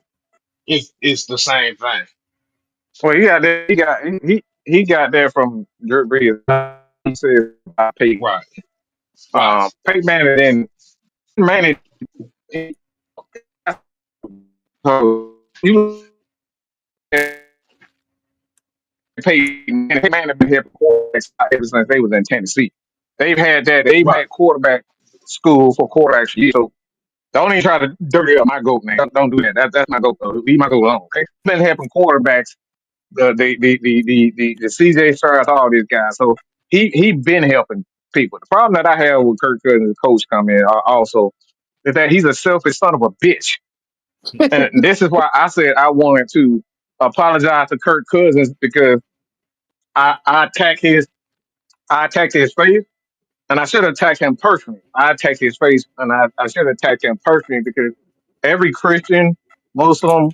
It's the same thing, Well, he got that. He got that from Drew Brees. He said about Peyton. right? Right. Peyton Manning didn't Manning. he- So you Peyton Manning been here for quarterbacks ever since they was in Tennessee. They've had that. They've Right. had quarterback school for quarterbacks for years. So don't even try to dirty up my goat, man. Don't do that. That's my goat. Leave my goat alone. Okay. Been helping quarterbacks the CJ Stars, all these guys. So he been helping people. The problem that I have with Kirk Cousins, coach coming also, is that he's a selfish son of a bitch. And this is why I said I wanted to apologize to Kirk Cousins because I attacked his face, and I should have attacked him personally. I attacked his face, and I should have attacked him personally because every Christian, Muslim,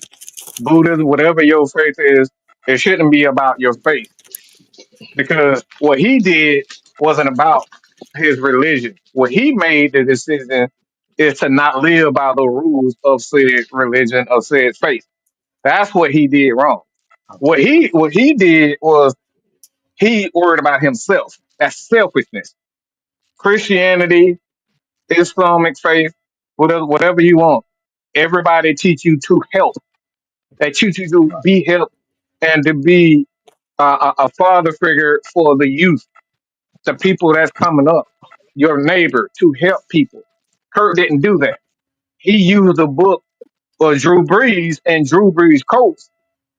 Buddhist, whatever your faith is, it shouldn't be about your faith because what he did wasn't about his religion. What he made the decision is to not live by the rules of said religion or said faith. That's what he did wrong. What he did was he worried about himself. That's selfishness. Christianity, Islamic faith, whatever you want. Everybody teach you to help. They teach you to be helped and to be a father figure for the youth, the people that's coming up, your neighbor, to help people. Kurt didn't do that. He used the book for Drew Brees and Drew Brees' coach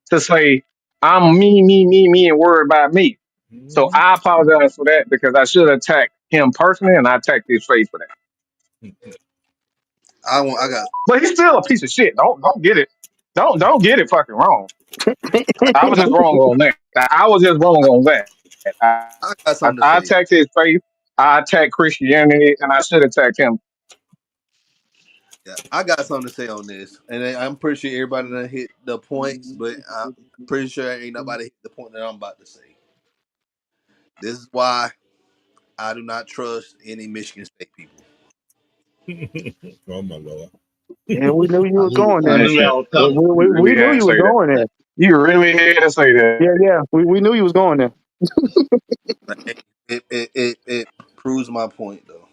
to say, I'm me, and worried about me. So Mhm. I apologize for that because I should have attacked him personally and I attacked his face for that. I got. But he's still a piece of shit. Don't get it. Don't get it fucking wrong. I was just wrong on that. I was just wrong on that. I got something to I say. attacked his faith. I attacked Christianity, and I should attack him. Yeah, I got something to say on this, and I'm pretty sure everybody done hit the points, but I'm pretty sure ain't nobody hit the point that I'm about to say. This is why I do not trust any Michigan State people. Oh my lord. Yeah, we knew you I was knew, going I there. knew Man, that was We, coming. we, you we really knew had to you was say that. going there. You really had to say that. Yeah, yeah. We knew you was going there. Like, it proves my point though.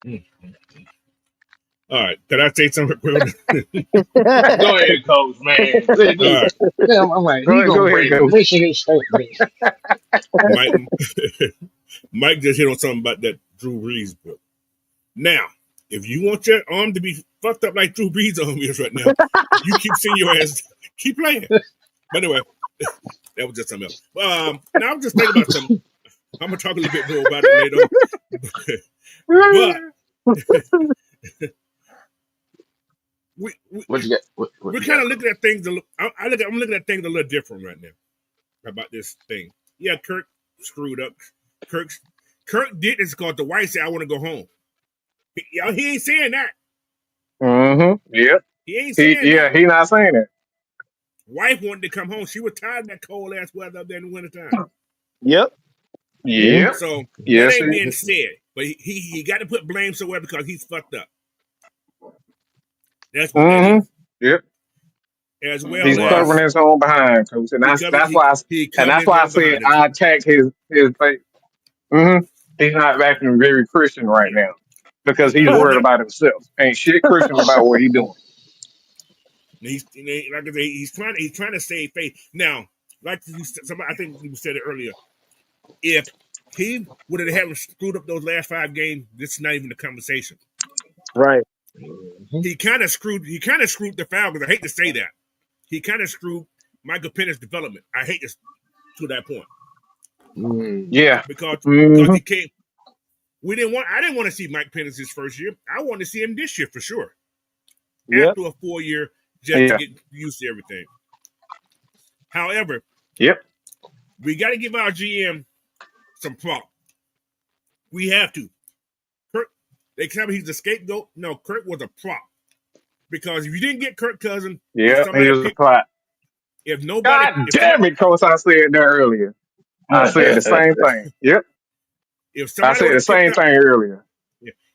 Mm. All right. Can I say something? All Go ahead, coach, man. Good, good. right. Damn, I'm like, Go he ahead, go gonna ahead, bring Coach. Michigan State. Mike Mike just hit on something about that Drew Brees book. Now, if you want your arm to be fucked up like Drew Brees' arm is right now, you keep seeing your ass keep playing. But anyway, that was just something else. Now I'm just thinking about something. I'm gonna talk a little bit more about it later on. But we What you got? What we're you kind got, of coach? looking at things. I'm looking at things a little different right now about this thing. Yeah, Kirk screwed up. Kirk Kirk did this because the wife said, "I want to go home." He ain't saying that. Mm-hmm. Yep. He ain't saying that. He not saying it. Wife wanted to come home. She was tired of that cold ass weather up there in the wintertime. Yep. Yep. So that Yes, ain't it being is. said. But he got to put blame somewhere because he's fucked up. That's what that Mm-hmm. is. Yep. As He's well Right. covering as his own behind, coach, and he that's covered that's why he and covered that's his why I own said behind him. I attacked his faith. Mm-hmm. He's not acting very Christian right now because he's No, he's worried not. about himself. Ain't shit Christian about what he's doing. He's like I said, he's trying to save face. Now, like somebody, I think you said it earlier. If he would have haven't screwed up those last 5 games, this is not even a conversation. Right. Mhm. He kind of screwed the Falcons. I hate to say that. He kind of screwed Michael Penix's development. I hate this to that point Mm. Yeah. because Mm-hmm. he came. I didn't want to see Mike Penix his first year. I wanted to see him this year for sure. Yep. After a 4 year, just to Yeah. get used to everything. However, Yep. we got to give our GM some prop. We have to. Kirk, they tell me he's the scapegoat. No, Kirk was a prop because if you didn't get Kirk Cousins, if Yep. He somebody was a picked, plot. if nobody, God if somebody, damn it, coach! I said that earlier. I said the same thing. Yep. if I somebody would said the have picked same up, thing earlier.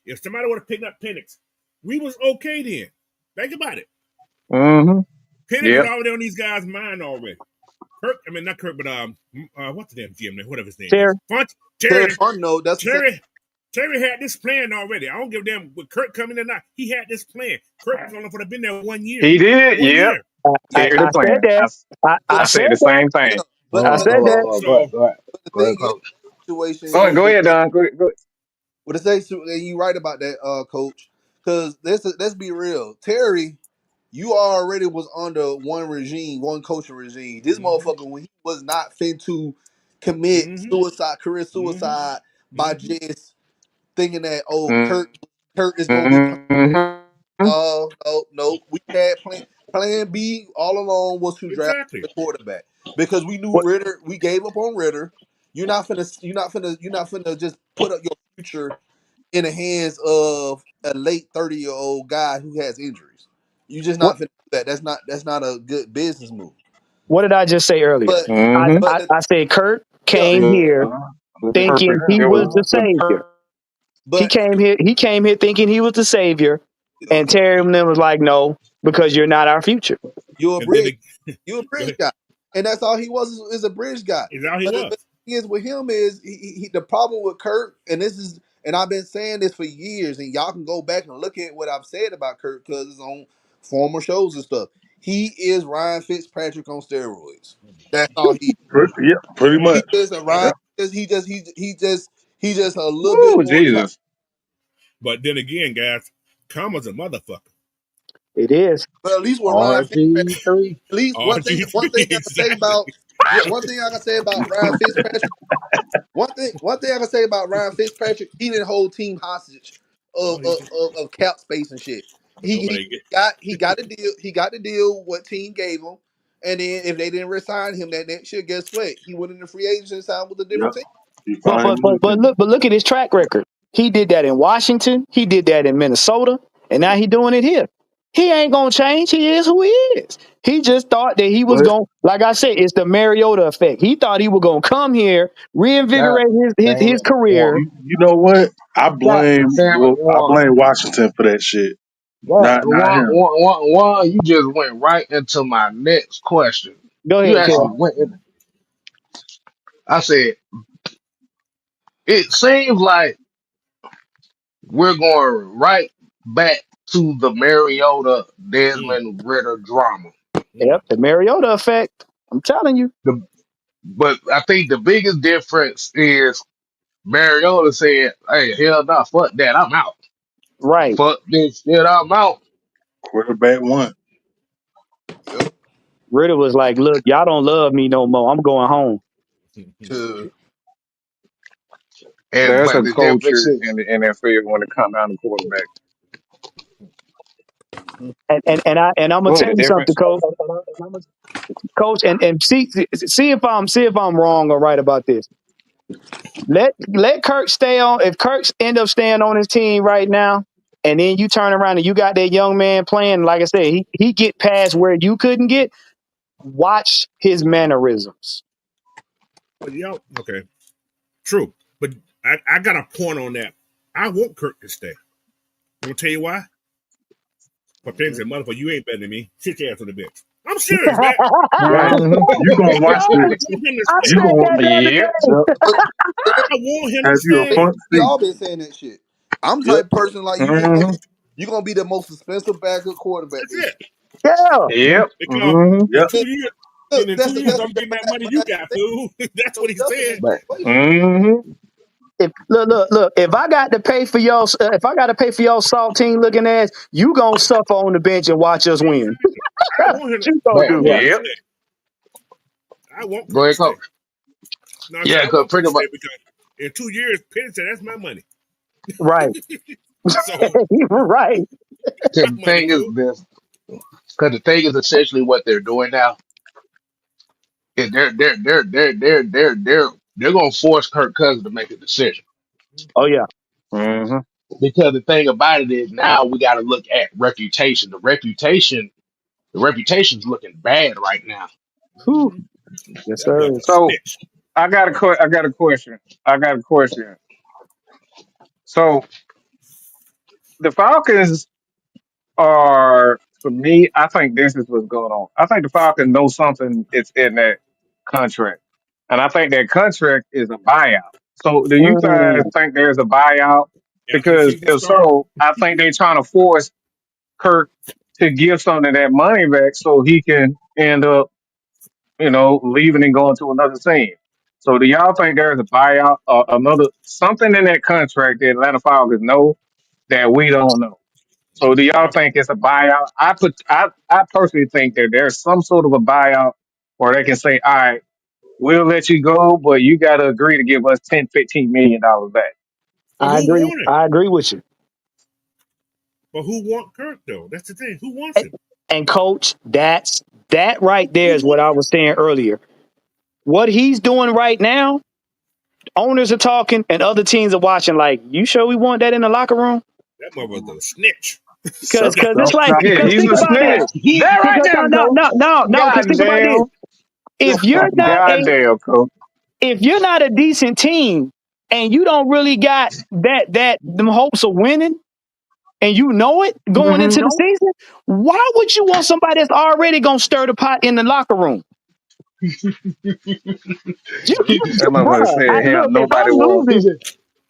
if somebody would have picked up Penix, we was okay then. Think about it. Mm-hmm. Penix was Yep. already on these guys' mind already. Kirk, I mean not Kirk, but what's the damn GM name? Whatever his name Terry. is. Funt, Terry Terry, Fontenot, that's the same. Terry, Terry had this plan already. I don't give a damn with Kirk coming or not. He had this plan. Kirk was only for to been there 1 year. He did. One Yep. year. I, Terry the I said plan. that. But I I said said the that. same yeah, thing. I but the said thing, that. Go So ahead. Go ahead. but the Go ahead, thing is, coach. situation Oh, is go with ahead, Don. Go ahead. Go ahead. what it say. And you right about that, coach. Because let's be real, Terry. You already was under one regime, one coaching regime. This mm-hmm, motherfucker, when he was not fin to commit mm-hmm, career mm-hmm, suicide by mm-hmm. just thinking that Kurt is gonna become. Mm-hmm. No. We had plan B all along was to draft Exactly. the quarterback because we knew What Ritter. We gave up on Ritter. You're not finna just put up your future in the hands of a late 30-year old guy who has injuries. You just what not finna do that. That's not a good business move. what did I just say earlier? But I, Mm-hmm. but I, the, I said Kurt yeah, came here The thinking perfect. he It was was the the savior. He but came here. He came here thinking he was the savior, and okay, Terry and them was like, "No, because you're not our future." you're a And then bridge. they, You're a go bridge ahead. guy, and that's all he was is a bridge guy. Is all he But the was. thing is with him is the problem with Kurt, and I've been saying this for years, and y'all can go back and look at what I've said about Kurt Cousins on former shows and stuff. He is Ryan Fitzpatrick on steroids. That's all he. Yeah, pretty Mm-hmm. He much. is a Ryan. Yeah. He just a little bit Woo, more exciting. Jesus. But then again, guys, Karma's a motherfucker. It is. But at least with Ryan Fitzpatrick, RG3. at least one RG3, thing I can say exactly. about one thing I can say about Ryan Fitzpatrick. One thing I can say about Ryan Fitzpatrick, he didn't hold team hostage No, of he of, did. of, of cap space and shit. He Nobody get. got a deal. He got the deal what team gave him, and then if they didn't resign him that next year, guess what? He went in the free agent and signed with a different Yep. team. He But finally look at his track record. He did that in Washington. He did that in Minnesota, and now he's doing it here. He ain't gonna change. He is who he is. He just thought that he was But going, like I said, it's the Mariota effect. He thought he was gonna come here, God reinvigorate damn his it, Warren. career. you know what? Got Damn it, I Warren. blame Washington for that shit. God, Not him. You just went right into my next question. go You ahead, actually Kevin. went in. I said, it seems like we're going right back to the Mariota Mm, Desmond Ritter drama. mm. Yep, the Mariota effect. I'm telling you. The, but I think the biggest difference is Mariota said, "Hey, hell no, fuck that, I'm out. Right. Fuck this shit, I'm out." Quarterback one. Yep. Ritter was like, look, y'all don't love me no more. I'm going home. To And There's but a the difference culture is, in the NFL when it comes down to quarterback. And I'm gonna Go tell ahead. you something, Difference. coach. Coach, and see if I'm wrong or right about this. Let Kirk stay on. If Kirk end up staying on his team right now, and then you turn around and you got that young man playing, like I said, he get past where you couldn't get. Watch his mannerisms. But y'all, okay, true. But I got a point on that. I want Kirk to stay. I'm gonna tell you why. But Penn said, "Motherfucker, you ain't better than me. Sit your ass on the bench." I'm serious, man. Right. You gonna I watch this. want him to I You stay. said gonna that the other Yep. day. yep, but I want him to have you a they stay. front we seat. all been saying that shit. I'm the Yep. type of person like you. Mm-hmm. You're gonna be the most expensive backup quarterback That's this it. year. Yeah. Yep. Because Mm-hmm. in Yep. 2 years, Look, in 2 years, I'm that's getting that money but you that's got, the thing. fool. That's what he Yourself in that said. but situation. Mm-hmm. If look, if I got to pay for y'all, if I got to pay for y'all saltine looking ass, you gonna suffer on the bench and watch us win. Exactly. I want him. To, You gonna but I do want that? him to Yep. stay. I want go Kirk to ahead, stay. coach. No, I said Yeah, I because want Kirk pretty to much stay because in 2 years, Penn said that's my money. Right, So right. my the money, thing is fool. this. Because the thing is essentially what they're doing now is they're gonna force Kirk Cousins to make a decision. Oh yeah. Mm-hmm. Because the thing about it is now we got to look at reputation. The reputation's looking bad right now. Whew. Mm-hmm. Yes, That boy's sir. a So snitch. I got a question. I got a question. So the Falcons are, for me, I think this is what's going on. I think the Falcons know something is in that contract. And I think that contract is a buyout. So do you guys Mm, think there's a buyout? After the Because season if starts, so, I think they're trying to force Kirk to give some of that money back so he can end up, leaving and going to another team. So do y'all think there's a buyout or another something in that contract that Atlanta Falcons know that we don't know? So do y'all think it's a buyout? I personally think that there's some sort of a buyout where they can say, all right, we'll let you go, but you got to agree to give us 10, $15 million back. but I who agree. want him? I agree with you. But who want Kirk though? That's the thing. Who wants him? And coach, that right Who there is what wants I him? was saying earlier. What he's doing right now, owners are talking and other teams are watching. Like, you sure we want that in the locker room? That motherfucker's a snitch. Because Self it's like, self Yeah, because he's think a about snitch. this. He That right Because there, coach. no. Because think about this. Goddamn. If you're not a Goddamn, coach. if you're not a decent team and you don't really got that them hopes of winning and you know it going Mm-hmm. into the season, why would you want somebody that's already gonna stir the pot in the locker room? Just, That motherfucker bruh, said, hell, look, if nobody I'm wants. he losing, said,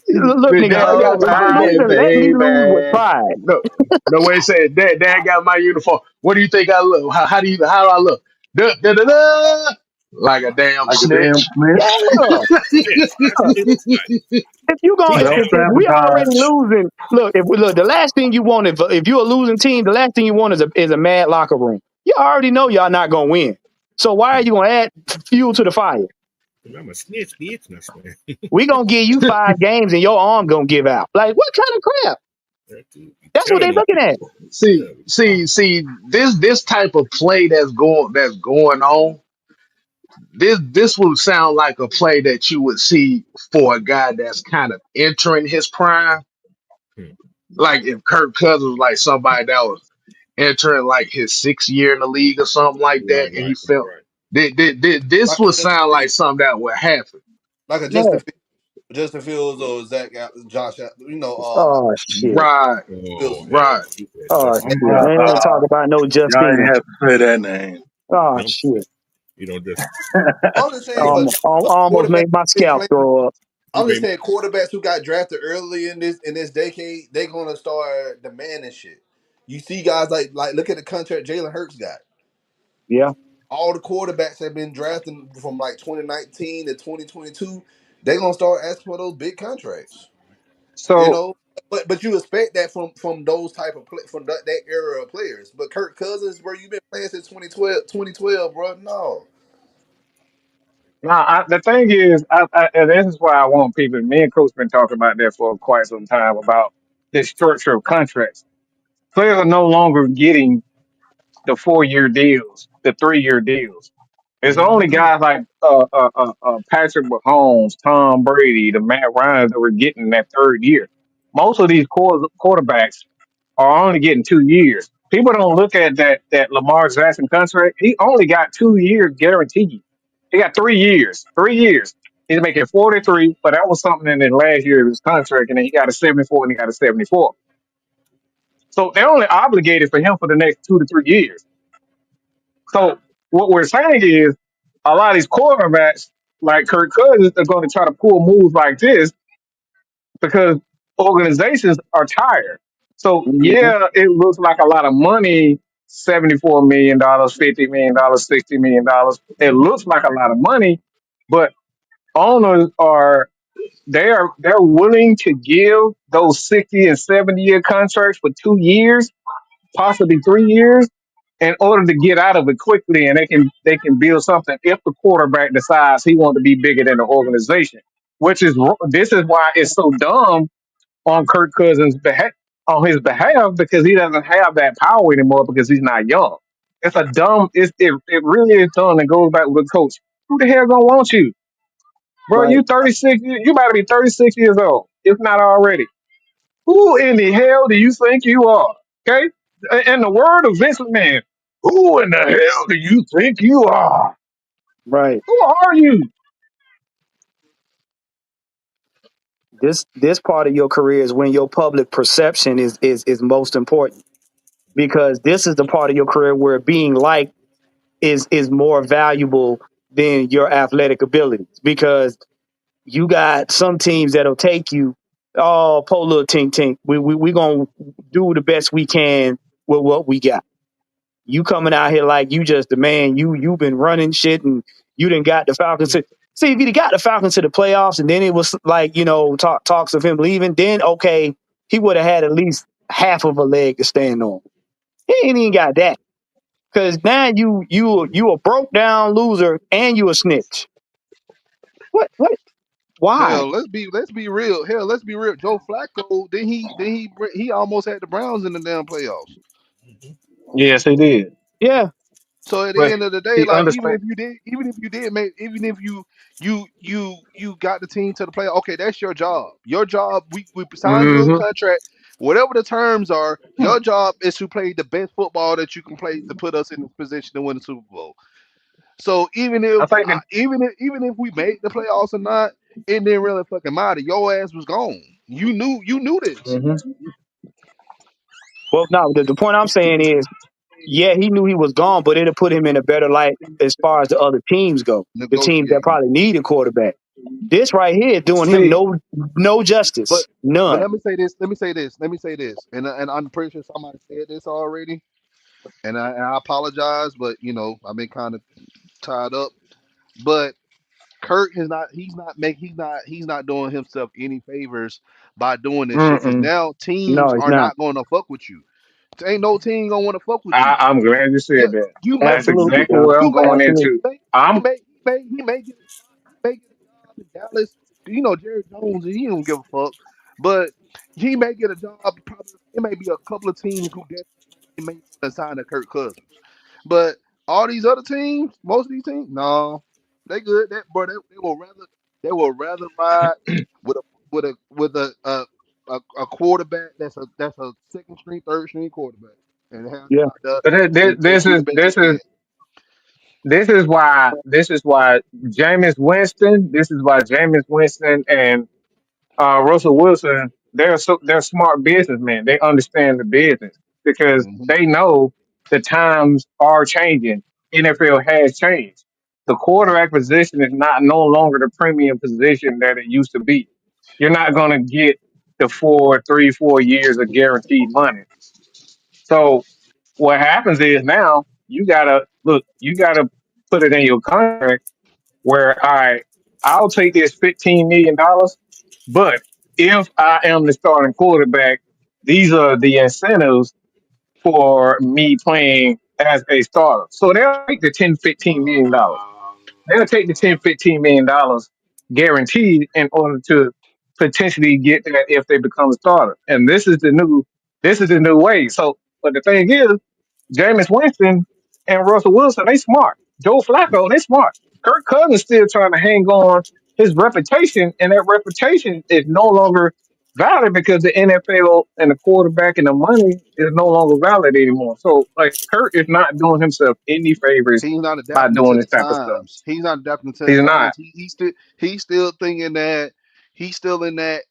look, the nigga, dad got if my I'm Nobody. losing, let me hey lose with man. pride. No, no way said dad got my uniform. What do you think I look? How do I look? Da. Like a damn Like a damn snitch. snitch. Yeah. He's a snitch. That's what he looks like. If you going He Self if talented. we already sabotage. losing, look, the last thing you want if you're a losing team, the last thing you want is a mad locker room. You already know y'all not gonna win. So why are you gonna add fuel to the fire? I'm a snitch, bitch. That's man. We gonna give you 5 games and your arm gonna give out. Like what kind of crap? Be That's what they telling these looking people. at. see, Yeah, be see, see, this type of play that's going on. This would sound like a play that you would see for a guy that's kind of entering his prime. hmm. Like if Kirk Cousins was like somebody that was entering like his 6th year in the league or something like that, Right, and he right, felt right. this Like a would Justin sound like Fields, something that would happen. like a No. Justin Fields or Josh, Oh shit. Right, Fields. Oh right. hell, he said Oh Justin shit. Fields. Ain't talk about no Y'all ain't Justina. have to say that name. Oh No, shit. you don't just I'm just saying, but Almost quarterback made my been scalp playing. throw up. you I'm just made saying, quarterbacks who got drafted early in this decade, they gonna start demanding shit. You see guys like look at the contract Jalen Hurts got. Yeah. All the quarterbacks have been drafting from like 2019 to 2022. They gonna start asking for those big contracts. You So know, but you expect that from those type of from that era of players. But Kirk Cousins, bro, you been playing since 2012, bro. No, now the thing is, and this is why I want people. Me and Coach been talking about that for quite some time about the structure of contracts. Players are no longer getting the 4 year deals, the 3 year deals. It's only guys like Patrick Mahomes, Tom Brady, the Matt Ryan that were getting that 3rd year. Most of these quarterbacks are only getting 2 years. People don't look at that Lamar Jackson contract. He only got 2 years guaranteed. He got 3 years. 3 years. He's making 43, but that was something in the last year of his contract, and then he got a 74 and he got a 74. So they're only obligated for him for the next 2 to 3 years. So what we're saying is a lot of these quarterbacks, like Kirk Cousins, are going to try to pull moves like this because organizations are tired. So Mhm. yeah, it looks like a lot of money, $74 million, $50 million, $60 million. It looks like a lot of money, but owners are they're willing to give those 60 and 70 year contracts for 2 years, possibly 3 years, in order to get out of it quickly, and they can build something if the quarterback decides he wants to be bigger than the organization. This is why it's so dumb on Kirk Cousins' behalf, on his behalf, because he doesn't have that power anymore because he's not young. It's a dumb. It really is dumb. And goes back with the coach. Who the hell gonna want you, bro? Right. You 36. You about to be 36 years old, if not already. Who in the hell do you think you are? Okay, and the word of Vince McMahon. Who in the hell do you think you are? Right. Who are you? This part of your career is when your public perception is most important because this is the part of your career where being liked is more valuable than your athletic abilities because you got some teams that'll take you, oh, poor little tink tink. We gonna do the best we can with what we got. You coming out here like you just the man. You've been running shit and you didn't got the Falcons to see if he'd got the Falcons to the playoffs and then it was like, talks of him leaving, then okay, he would have had at least half of a leg to stand on. He ain't even got that. Cause now you a broke down loser and you a snitch. What why? hell, let's be real. Hell, let's be real. Joe Flacco, then he almost had the Browns in the damn playoffs. Yes, he did. So Yeah, so at the But end of the day, he like understand. even if you did make, even if you got the team to the play, okay, that's your job. Your job, we signed you on Hmm. contract. Whatever the terms are, your job is to play the best football that you can play to put us in the position to win the Super Bowl. So I think that. even if we made the playoffs or not, it didn't really fucking matter. Your ass was gone. You knew this. Hmm. well, no, the point I'm saying is, yeah, he knew he was gone, but it'll put him in a better light as far as the other teams go. The teams that Negotiating. probably need a quarterback. This right here is doing him See. no But justice, but none. let me say this. Let me say this. And I'm pretty sure somebody said this already. And I apologize, but I've been kind of tied up. But Kurt is not. He's not doing himself any favors by doing this shit. Because Mm-mm. now teams No, it's are not. not going to fuck with you. Ain't no team gonna want to fuck with you. I'm glad you Yeah, said that. you may That's Absolutely, exactly John. what I'm you may going Absolutely. into. may he I'm. may he may get a job in Dallas. Jerry Jones, he don't give a fuck. But he may get a job. Probably it may be a couple of teams who definitely may want to sign a Kirk Cousins. But all these other teams, most of these teams, no, they good. They will rather ride with a quarterback that's a second string, third string quarterback. and hell, Yeah. the, But and he the best he get. this is why Jameis Winston and Russell Wilson, they're smart businessmen. They understand the business because Hmm. they know the times are changing. NFL has changed. The quarterback position is not no longer the premium position that it used to be. You're not going to get the 4 years of guaranteed money. So what happens is now you gotta put it in your contract where I'll take this $15 million, but if I am the starting quarterback, these are the incentives for me playing as a starter. So they'll take the 10, $15 million. Um, They'll take the 10, $15 million guaranteed in order to potentially get that if they become a starter. And this is the new way. So but the thing is, Jameis Winston and Russell Wilson, they smart. Joe Flacco, they smart. Kirk Cousins still trying to hang on his reputation, and that reputation is no longer valid because the NFL and the quarterback and the money is no longer valid anymore. So, like, Kirk is not doing himself any favors He's not by adapting doing to the this type of stuff. times. He's not adapting to the He's not. times. He's still thinking that he's still in that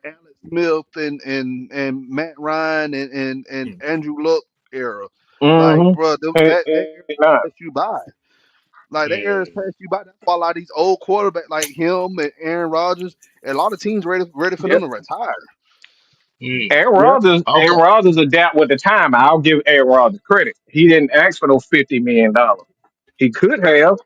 Alex Smith and Matt Ryan and Mm. Andrew Luck era. Like, Mm-hmm. bro, that era He's not. passed you by. Like that era has mm, passed you by. That's why a lot of these old quarterbacks like him and Aaron Rodgers, a lot of teams ready for them Yep. to retire. mm. Yeah. Okay. Aaron Rodgers adapt with the time. I'll give Aaron Rodgers credit. He didn't ask for those $50 million. He could have,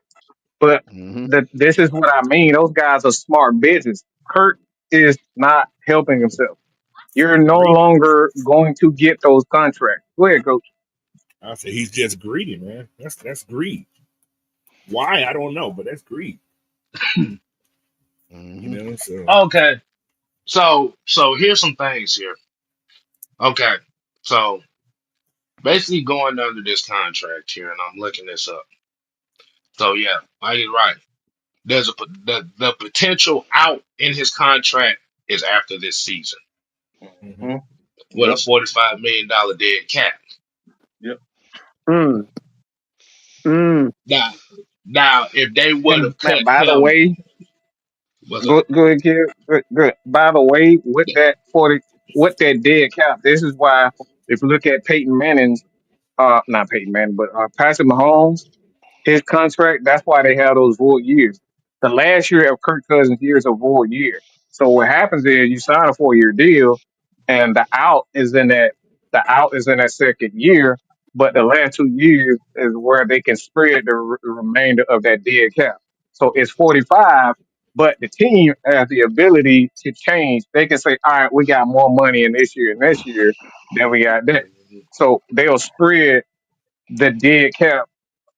but Hmm. this is what I mean. Those guys are smart business. Kurt is not helping himself. You're no Greedy. longer going to get those contracts. Go ahead, coach. I say he's just greedy, man. That's greed. Why I don't know, but that's greed. You Hmm. know. So Okay. So here's some things here. Okay. So basically going under this contract here, and I'm looking this up. So yeah, I get right. There's the potential out in his contract is after this season hmm Hmm. with a Yep. $45 million dead cap. Yep. Mm. Mm. Now, now if they would And have cut by the him, way, was it? go ahead, kid. Good. By the way, with that dead cap, this is why if you look at Peyton Manning's, not Peyton Manning, but Patrick Mahomes, his contract, that's why they have those void years. The last year of Kirk Cousins' year is a void year. So what happens is you sign a 4 year deal, and the out is in that second year, but the last 2 years is where they can spread the remainder of that dead cap. So it's 45, but the team has the ability to change. They can say, all right, we got more money in this year and this year than we got that. So they'll spread the dead cap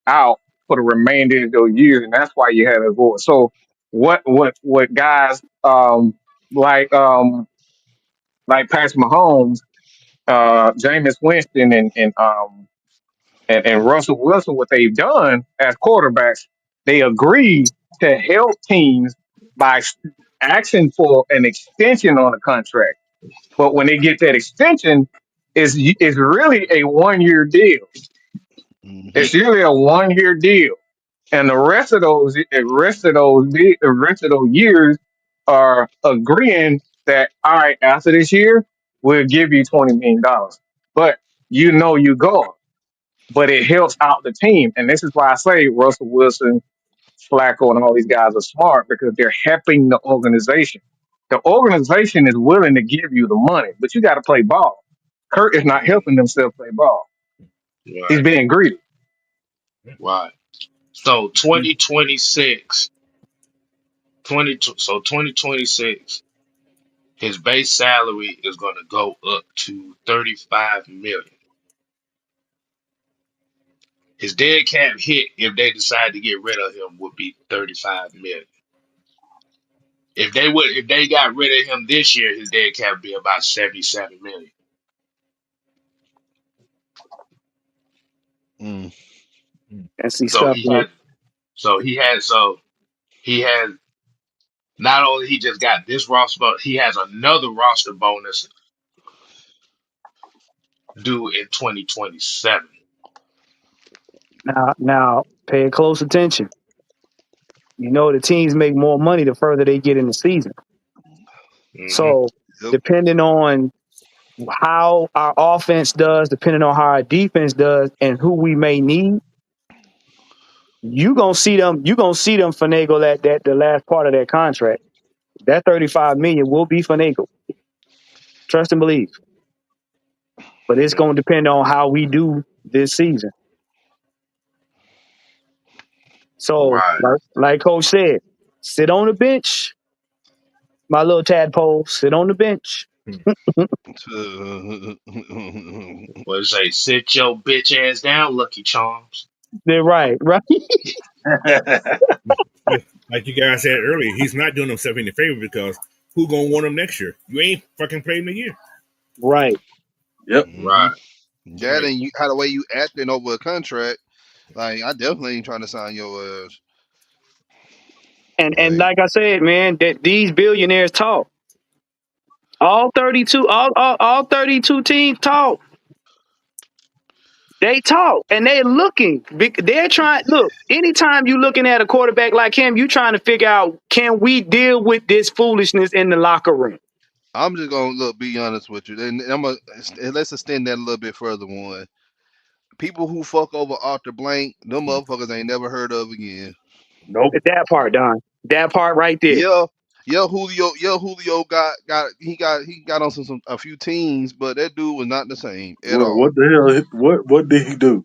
out for the remainder of those years, and that's why you had a void. So what guys like like Patrick Mahomes, Jameis Winston, and Russell Wilson, what they've done as quarterbacks, they agree to help teams by asking for an extension on the contract. But when they get that extension, is really a 1 year deal. Hmm. It's really a 1 year deal. And the rest of those years are agreeing that all right, after this year, we'll give you $20 million. But you know you go, but it helps out the team, and this is why I say Russell Wilson, Flacco, and all these guys are smart because they're helping the organization. The organization is willing to give you the money, but you got to play ball. Kurt is not helping himself play ball. He's Right, being greedy. right. So Mhm. 2026, 2026, his base salary is going to go up to 35 million. His dead cap hit if they decide to get rid of him would be 35 million. If they got rid of him this year, his dead cap would be about 77 million. Mm. And see So stuff he like has so he has not only he just got this roster, but he has another roster bonus do in 2027. Now, pay close attention. You know the teams make more money the further they get in the season. Hmm. So Yep. depending on how our offense does, depending on how our defense does, and who we may need, you gonna see them. You gonna see them finagle that the last part of that contract. That 35 million will be finagled. Trust and believe. But it's gonna depend on how we do this season. So, Right. like Coach said, sit on the bench, my little tadpole. Sit on the bench. What it say? Sit your bitch ass down, Lucky Charms. They're right, right, Like you guys said earlier, he's not doing himself any favor because who gonna want him next year? You ain't fucking playing the year. right. Yep. Hmm. Right. That Like, and you how the way you acting over a contract. Like I definitely ain't trying to sign your ass. And Like like I said, man, that these billionaires talk. All 32, all 32 teams talk. They talk and they're looking. They're trying. Look, anytime you looking at a quarterback like him, you trying to figure out, can we deal with this foolishness in the locker room? I'm just gonna look. Be honest with you, and I'm gonna let's extend that a little bit further. One people who fuck over Arthur Blank, them motherfuckers ain't never heard of again. Nope. That part, Don. That part right there. Yeah, Julio got on some a few teams, but that dude was not the same at all. What the hell? What did he do?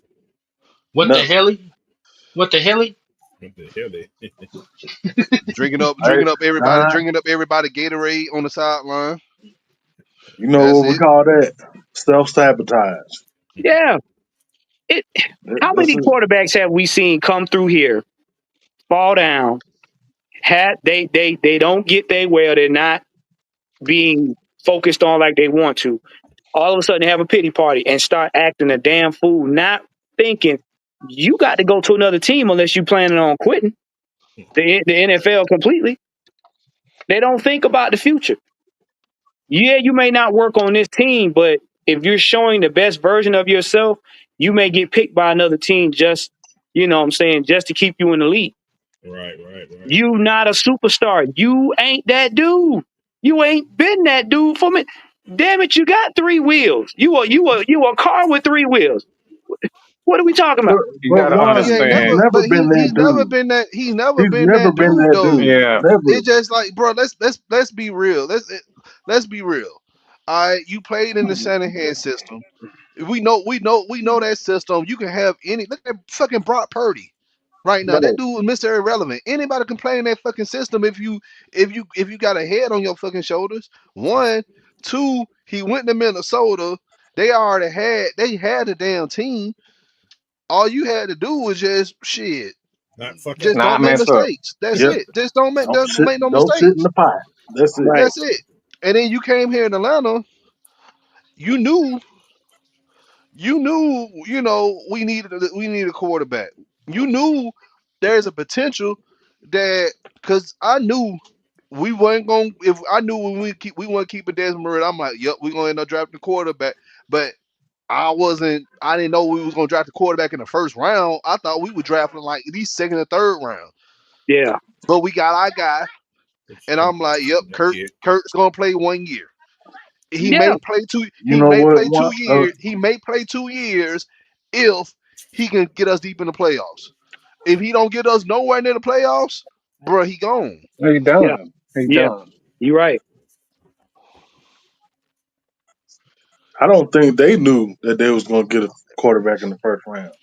What the Nothing. hell? What the hell? what the hell? Hey, Don, Drinking up everybody Gatorade on the sideline. you know That's what we it. call that? Self sabotage. Yeah. It. How That's many it. quarterbacks have we seen come through here, fall down, they don't get their way, or they're not being focused on like they want to. All of a sudden, have a pity party and start acting a damn fool, not thinking you got to go to another team unless you planning on quitting the NFL completely. They don't think about the future. Yeah, you may not work on this team, but if you're showing the best version of yourself, you may get picked by another team just, you know what I'm saying, just to keep you in the league. Right. You not a superstar. You ain't that dude. You ain't been that dude for me. Damn it, you got three wheels. You a car with three wheels. What are we talking But, about? You but got to Juan, He ain't he's never, understand. never but been that he's never dude. been that. He's never He's been never that been dude that though. dude. Yeah. Never. It's just like, bro. Let's be real. Let's be real. All right, you played in the Shanahan system. We know that system. You can have any. Look at fucking Brock Purdy. Right now, that Right. dude was Mr. Irrelevant. Anybody can play in that fucking system if you got a head on your fucking shoulders. One, two, he went to Minnesota. They had a damn team. All you had to do was just shit. Not fuck up. Just Not don't make mess up. mistakes. That's Yep. it. Just don't make Don't don't sit. make no Don't sit in mistakes. the pot. That's it. Right. That's it. And then you came here in Atlanta. You knew we needed a quarterback. You knew there's a potential that because I knew we weren't going. If I knew when we weren't keeping Desmond Murray, I'm like, yep, we're gonna end up drafting a quarterback. But I wasn't. I didn't know we was gonna draft a quarterback in the first round. I thought we would draft him like at least second or third round. Yeah. But we got our guy, It's and I'm like, yep, that Kurt. kid. Kurt's gonna play 1 year. He Yeah. may play two. You He know may what? play 2 years. He may play 2 years if he can get us deep in the playoffs. If he don't get us nowhere near the playoffs, bro, he gone. He Yeah. done. He Yeah. done. You're right. I don't think they knew that they was going to get a quarterback in the first round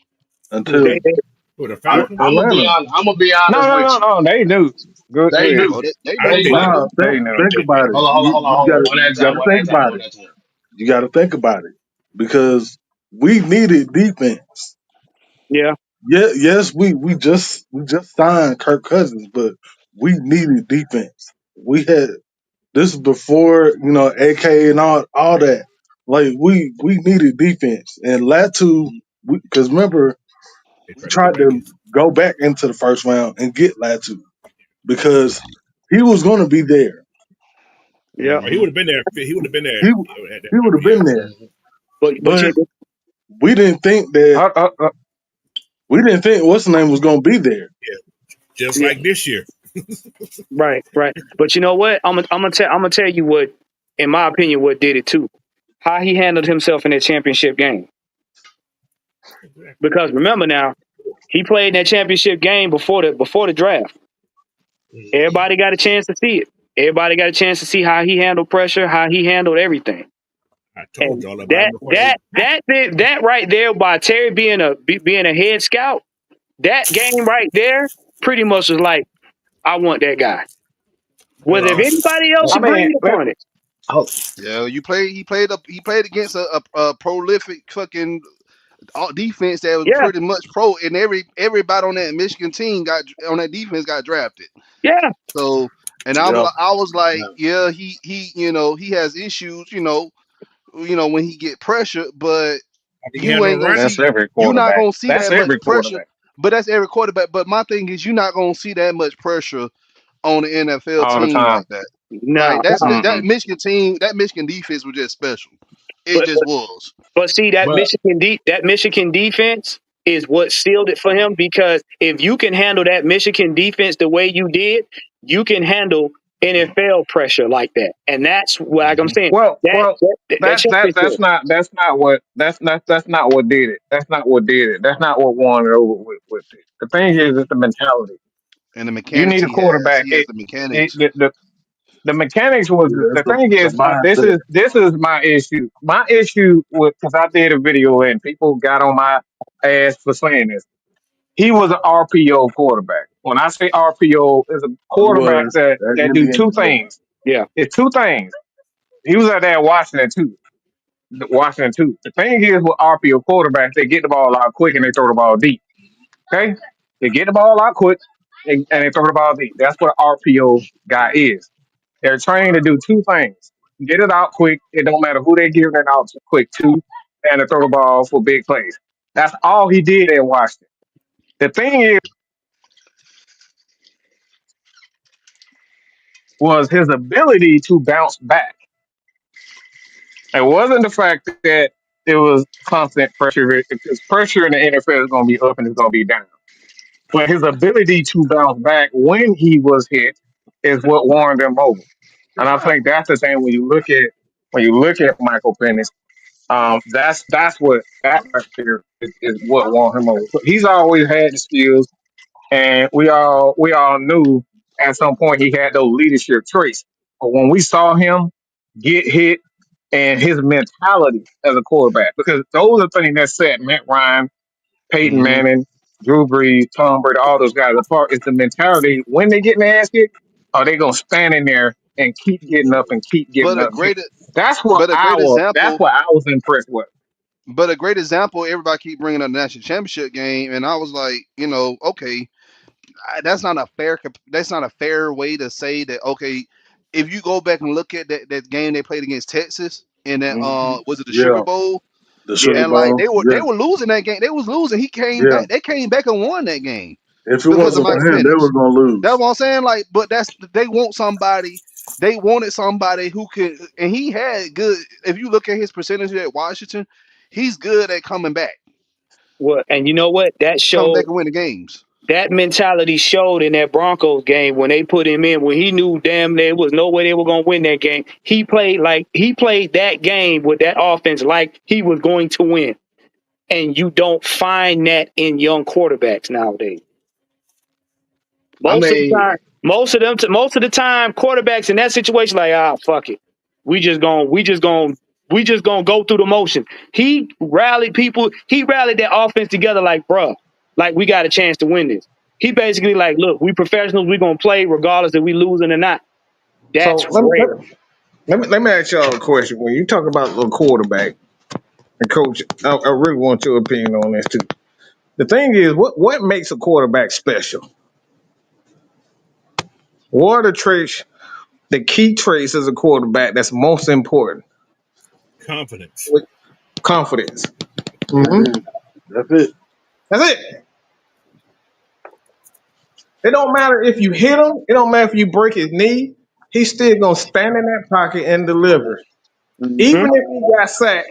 Who until They, did? they Who the Falcons? I'm gonna be Atlanta. honest. I'm gonna be No, honest no, with no, you. no. They knew. Go They ahead. knew. Oh, they I know. didn't think But they. Nah, They I knew. think didn't think about they. it. hold on. One at a You got time. to One at think a time. about One it. at a time. You got to think about it because we needed defense. yeah. Yeah, yes, we just signed Kirk Cousins, but we needed defense. We had this is before AK and all that. Like we needed defense, and Latu, because remember They we tried to go tried back to in. go back into the first round and get Latu because he was going to be there. Yeah. Oh, he Mm-hmm. would have been there. He would have been there He at that he would number. have Yeah. been there, Mhm. but but we didn't think that Uh, uh, uh, we didn't think what's the name was gonna be there. Yeah, just yeah, like this year. right, right. But you know what? I'm gonna tell you what, in my opinion, what did it too. How he handled himself in that championship game. Because remember now, he played in that championship game before the draft. Mhm. Everybody got a chance to see it. Everybody got a chance to see how he handled pressure, how he handled everything. I told And y'all about it that before they. that that that right there by Terry being a head scout, that game right there pretty much was like, I want that guy. Whether if Well, anybody else I mean, agreed upon it. Oh, Yeah, you play. He played against a prolific fucking defense that was Yeah, pretty much pro, and everybody on that Michigan team got on that defense got drafted. yeah. So, and Yeah, I was like, yeah. yeah, he he has issues, when he get pressure, but I think he had you no ain't gonna running. that's see every you not quarterback. gonna see That's that much every pressure. quarterback But that's every quarterback. But my thing is, you're not gonna see that much pressure on the NFL all the team time. like that. Like No. that Mm-mm. Michigan team, that Michigan defense was just special. It But just was. but see but that Michigan defense is what sealed it for him because if you can handle that Michigan defense the way you did, you can handle NFL pressure like that. And that's what like I'm Mhm. saying. That Well, that championship. that's not what did it. That's not what did it. That's not what won it over with it. The thing is, it's the mentality. And the You mechanics need a he has, quarterback. he has the mechanics. The mechanics was Yeah, the thing it's a is mindset. this is my issue. My issue with because I did a video and people got on my ass for saying this. He was an RPO quarterback. When I say RPO, is a He quarterback was at that do Indiana. two Yeah, things. Yeah. It's two things. He was out there at Washington too. Washington too. The thing is with RPO quarterbacks, they get the ball out quick and they throw the ball deep. Okay, they get the ball out quick and they throw the ball deep. That's what RPO guy is. They're trained to do two things: get it out quick. It don't matter who they giving it out to quick to, and to throw the ball for big plays. That's all he did at Washington. The thing is, was his ability to bounce back. It wasn't the fact that it was constant pressure because pressure in the NFL is going to be up and it's going to be down. But his ability to bounce back when he was hit is what warned him over. And I think that's the thing when you look at Michael Penix. That's what that right there is what won him over. So he's always had the skills, and we all knew at some point he had those leadership traits. But when we saw him get hit and his mentality as a quarterback, because those are things that set Matt Ryan, Peyton Hmm. Manning, Drew Brees, Tom Brady, all those guys apart. Is the mentality when they get in their ass kicked, are they gonna stand in there and keep getting up and keep getting But a up? great That's what but a I great was. That's example, what I was impressed with. but a great example. Everybody keep bringing up the national championship game, and I was like, okay, that's not a fair way to say that. Okay, if you go back and look at that game they played against Texas in that hmm was it the Sugar yeah. Bowl? The Yeah. Sugar And like Bowl. they Yeah, were losing that game. They was losing. He came yeah. back. They came back and won that game If it because of wasn't for Michael him, they Penix. was gonna That's lose. what I'm saying. Like, but they want somebody. They wanted somebody who could, and he had good. If you look at his percentage at Washington, he's good at Well, and you know what? coming back and winning games. That mentality showed in that Broncos game when they put him in when he knew damn there was no way they were going to win that game. He played that game with that offense like he was going to win. And you don't find that in young quarterbacks nowadays. I Most of the mean, time, most of the time, quarterbacks in that situation like fuck it, we just gonna go through the motion. He rallied people. He rallied that offense together like bruh, like we got a chance to win this. He basically like, look, we professionals. We gonna play regardless if we losing or not. so That's rare. let me ask y'all a question. When you talk about the quarterback and coach, I really want your opinion on this too. The thing is, what makes a quarterback special? What are the traits, the key traits as a quarterback that's most important? Confidence. With confidence. That hmm is. That's it. That's it. It don't matter if you hit him. It don't matter if you break his knee. He's still gonna stand in that pocket and deliver, Hmm. even if he got sacked.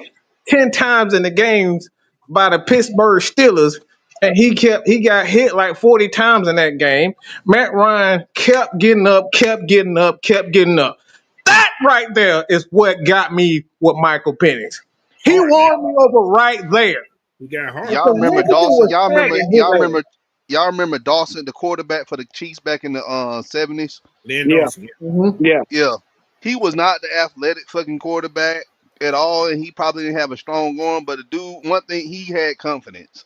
10 times in the games by the Pittsburgh Steelers, and he got hit like 40 times in that game. Matt Ryan kept getting up, kept getting up, kept getting up. That right there is what got me with Michael Penix. He Heart, man. won me over right there. He got heart. But Y'all the remember nigga Dawson? was sagging his ass. Y'all remember Dawson, the quarterback for the Chiefs back in the 70s? Lynn Yeah, Dawson. Mhm. yeah, Yeah. He was not the athletic fucking quarterback at all, and he probably didn't have a strong arm, but the dude, one thing, he had confidence.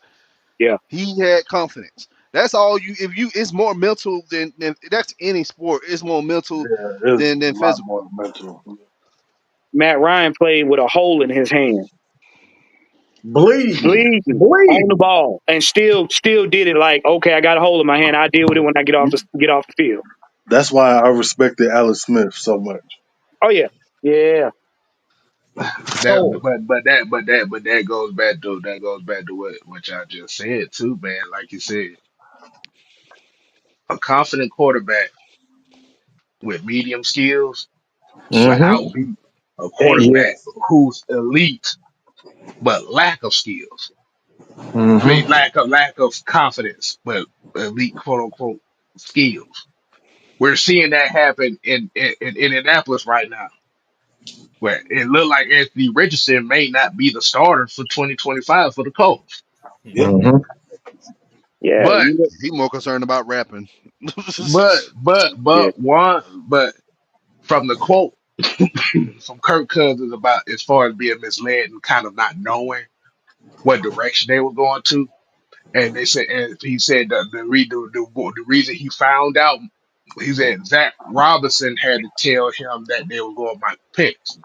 yeah. He had confidence. That's all you. If you, it's more mental than that's any sport. It's more mental Yeah, it's than a lot physical. more mental. Matt Ryan played with a hole in his hand, Bleeding. bleeding on the Bleeding. ball, and still did it like, okay, I got a hole in my hand. I will deal with it when I get off the field. That's why I respected Alex Smith so much. Oh yeah, yeah. That So but that goes back to what y'all just said too, man. Like you said, a confident quarterback with medium skills will hmm outbeat a and quarterback who's elite but lack of skills. I mean, hmm lack of confidence, but elite quote unquote skills. We're seeing that happen in Indianapolis right now, where it looked like Anthony Richardson may not be the starter for 2025 for the Colts. Hmm. Yeah. hmm Yeah, But He more concerned about rapping. but but yeah. but one but from the quote from Kirk Cousins about as far as being misled and kind of not knowing what direction they were going to, and they said, and he said the reason he found out, he said Zach Robinson had to tell him that they were going Michael Penix.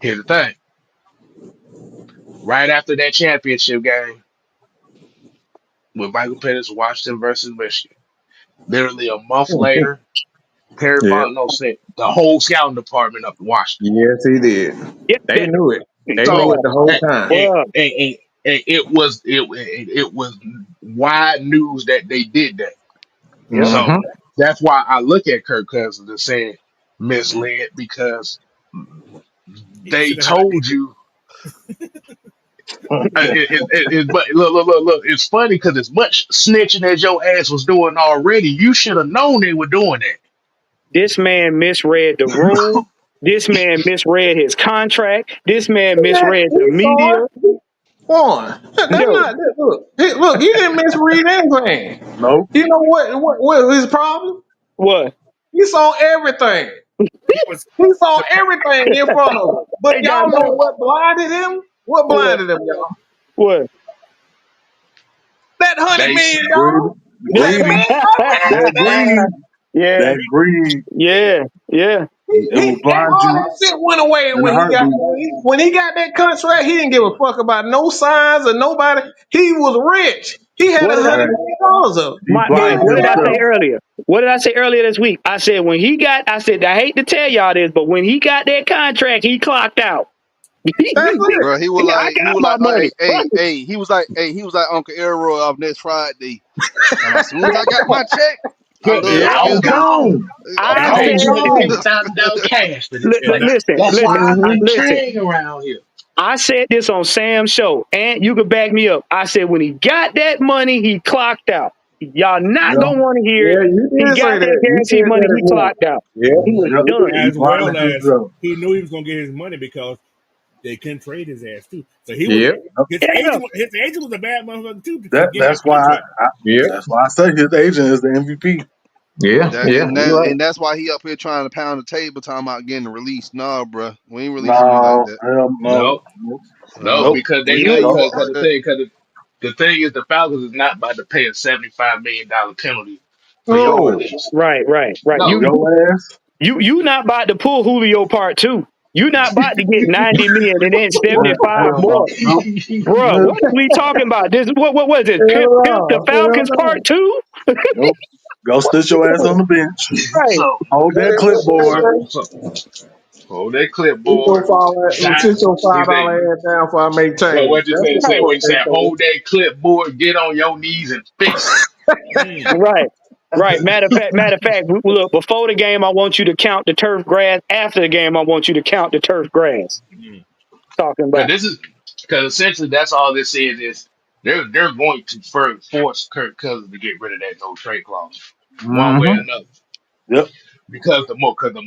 Here's the thing: right after that championship game with Michael Penix, Washington versus Michigan, literally a month later, Terry Yeah. Fontenot said the whole scouting department up in Washington. Yes, he did. Yeah, They knew it. They knew yeah. it So the whole time. Well, it was wide news that they did that. yep. hmm So that's why I look at Kirk Cousins and saying misled because He they should have had a told you. But look. It's funny because as much snitching as your ass was doing already, you should have known they were doing that. This man misread the room. This man misread his contract. This man misread the He saw media. it. Juan, that's Dude, not look. Look, he didn't misread anything. Nope. You know what was his problem? what? He saw everything. he was He saw the everything in front of him. But They got y'all know no what blinded him? What what? blinded him, y'all? What? That $100 They million. Greedy. Like, man, Greedy. That greed. yeah, That greed. yeah, yeah. It will blind all you that shit went away in a heartbeat. when he got that contract. He didn't give a fuck about no signs or nobody. He was rich. He had What a did hundred I, Man, million dollars of it. he Mike? He Mike, didn't blinded what did I care. say himself. earlier? What did I say earlier this week? I said when he got. I said I hate to tell y'all this, but when he got that contract, he clocked out. That's it. Bro, I got my money. Fuck it. he was like Uncle Elroy off next Friday. Talking about, as soon as I got my check, I Look, love they that all business. gone. I'm I I paid said gone. two hundred this. fifty thousand dollars cash for this thing. Listen, That's why I like listen. trading around here. I said this on Sam's show, and you can back me up. I said when he got that money, he clocked out. Y'all not Yeah. gonna want to hear it. Yeah, you He did say got that that. You said guaranteed money. that as He well. clocked out. He Yeah, was Yep. you done. He as well blinded as himself. he knew he was going to get his money because they couldn't trade his ass too. So he was did. Yep. Yep. Yeah, his agent was a bad motherfucker too to That get that that's why contract. Yep. that's why I say his agent is the MVP. Yeah. Yeah. You're right. And that's why he up here trying to pound the table talking about getting released. Nah, bro, we ain't releasing you like No, that. hell no. No, Nope. no, Nope. because We they ain't not you gonna. because the thing is the Falcons is not about to pay a $75 million penalty for your No. release. right. For No, your ass. You not about to pull Julio part two. You not about to get 90 million and then Hell, 75 hell more. no. Nope. Bruh, what are we talking about? This what was it? Hell Pimp the no. Hell Falcons part no. two? Nope. Go sit your ass on the bench. Right. so Hold that clipboard. so hold that We gonna clipboard. fall at Sign. sit your He said, $5 ass down before I make well, change. what you That's say? what Say Right. what you they say. say. Hold that clipboard. Get on your knees and fix it. Mm. Right. Right. Matter of fact, look, before the game, I want you to count the turf grass. After the game, I want you to count the turf grass. Mm. Talking Cause about. Because essentially that's all this is they're going to force Kirk Cousins to get rid of that no trade clause one way or Mm-hmm. another. Yep. Because the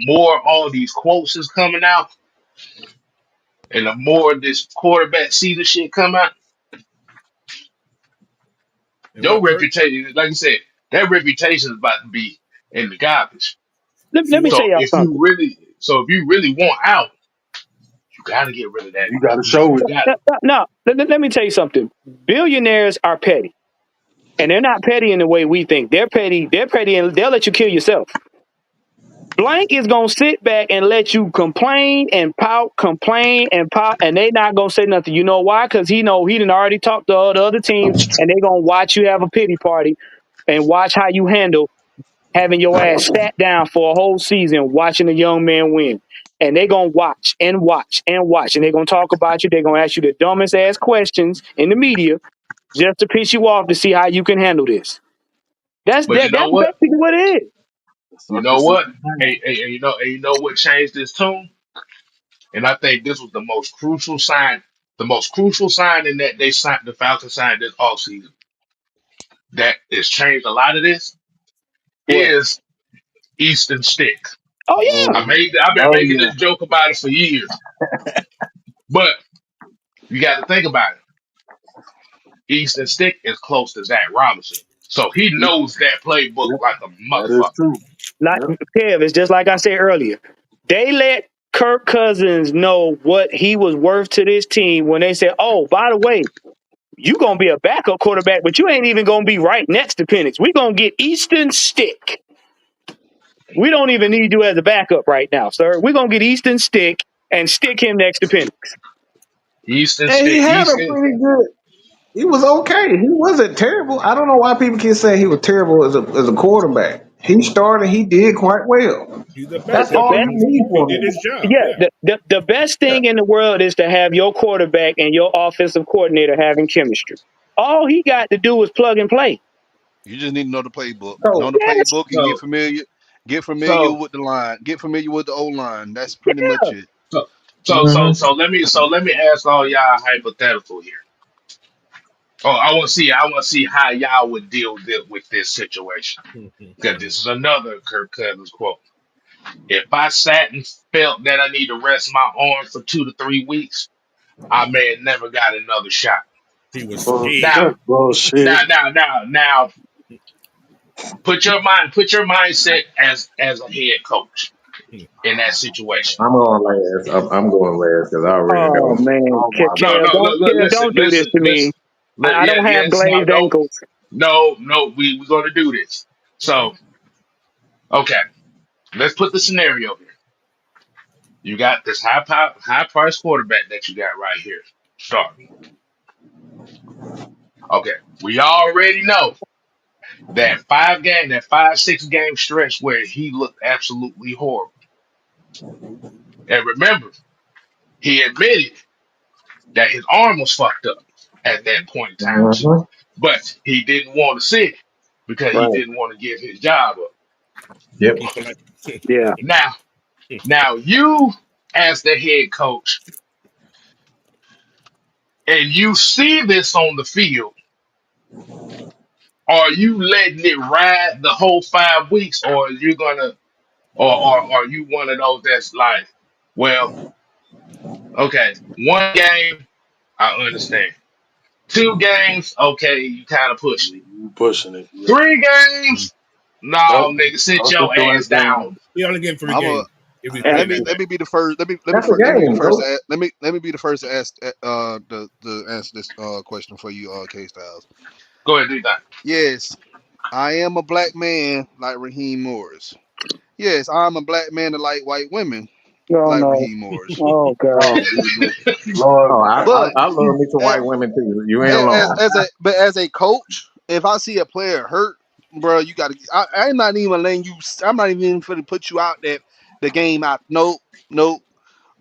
more all these quotes is coming out and the more this quarterback season shit come out, And your what Kirk? reputation, like you said, that reputation is about to be in the garbage. See Let me what? tell So y'all if you something. really, so if you really want out, you got to get rid of that. You got to You, show you it. got No, no, let me tell you something. Billionaires are petty, and they're not petty in the way we think. They're petty. They're petty, and they'll let you kill yourself. Blank is gonna sit back and let you complain and pout, and they not gonna say nothing. You know why? Because he know he done already talked to all the other teams, and they gonna watch you have a pity party and watch how you handle having your ass sat down for a whole season watching a young man win. And they gonna watch and watch and watch, and they gonna talk about you. They gonna ask you the dumbest ass questions in the media just to piss you off to see how you can handle this. That's But you that. know That's what? basically what it is. You So know it's a what? And you know what changed this tune? And I think this was the most crucial sign. The most crucial sign in that they signed the Falcons signed this offseason that has changed a lot of this What? is Easton Stick. Oh yeah. I've been Oh making yeah. this joke about it for years, but you got to think about it. Easton Stick is close to Zach Robinson, so he knows that playbook Yep. like a That is motherfucker. true. Like Yep. Kev, it's just like I said earlier. They let Kirk Cousins know what he was worth to this team when they said, "Oh, by the way, you gonna be a backup quarterback, but you ain't even gonna be right next to Penix. We gonna get Easton Stick. We don't even need you as a backup right now, sir. We're gonna get Easton Stick and stick him next to Penix." Easton And he Stick, had a Easton. pretty good. He was okay. He wasn't terrible. I don't know why people keep saying he was terrible as a quarterback. He started. He did quite well. He's a The, That's the backup. all best, you need He from did him. his job. yeah, Yeah. the best Yeah. thing in the world is to have your quarterback and your offensive coordinator having chemistry. All he got to do is plug and play. You just need to know the playbook. Know So the Yes, playbook and So, get familiar so, with the line. Get familiar with the O line. That's pretty much it. so, Mm-hmm. so let me ask all y'all hypothetical here. Oh, I want to see how y'all would deal with this situation because this is another Kirk Cousins quote. If I sat and felt that I need to rest my arm for 2 to 3 weeks, I may have never got another shot. He was Well, Now, scared. that's bullshit. now, put your mindset as a head coach in that situation. I'm on last. I'm going last because I already oh know. man, Oh my No, Kev, no, don't Kev, listen, don't do this to me. I Yeah, don't have yes, no, glazed ankles. we're gonna do this. Okay. So, okay, let's put the scenario here. You got this high price quarterback that you got right here. Start. Okay, we already know that 5, 6 game stretch where he looked absolutely horrible. And remember, he admitted that his arm was fucked up at that point in time too. Mm-hmm. But he didn't want to sit because he Right. didn't want to give his job up. Yep. He feel like Yeah. Now, now you as the head coach and you see this on the field, are you letting it ride the whole 5 weeks, or are you gonna, or are you one of those that's like, well, okay, 1 game, I understand. 2 games, okay, you kind of pushing it. You pushing it. Yeah. 3 games, no, Don't, nigga, sit don't sit your your ass ass down. down. he only getting 3 games I'm if he's That's let playing me that it. bad. let me be the first. That's a Let me be the game, first. coach. Let me be the first to ask the answer this question for you, K Styles. Go ahead, do that. Yes, I am a black man like Raheem Morris. Yes, I'm a black man that like white women Oh like no. Raheem Morris. Oh god. Oh Jesus. Lord. Oh, But I love me some white women too. You ain't alone. as a coach, if I see a player hurt, bro, you got to. I'm not even letting you. I'm not even going to put you out there the game out. Nope, nope.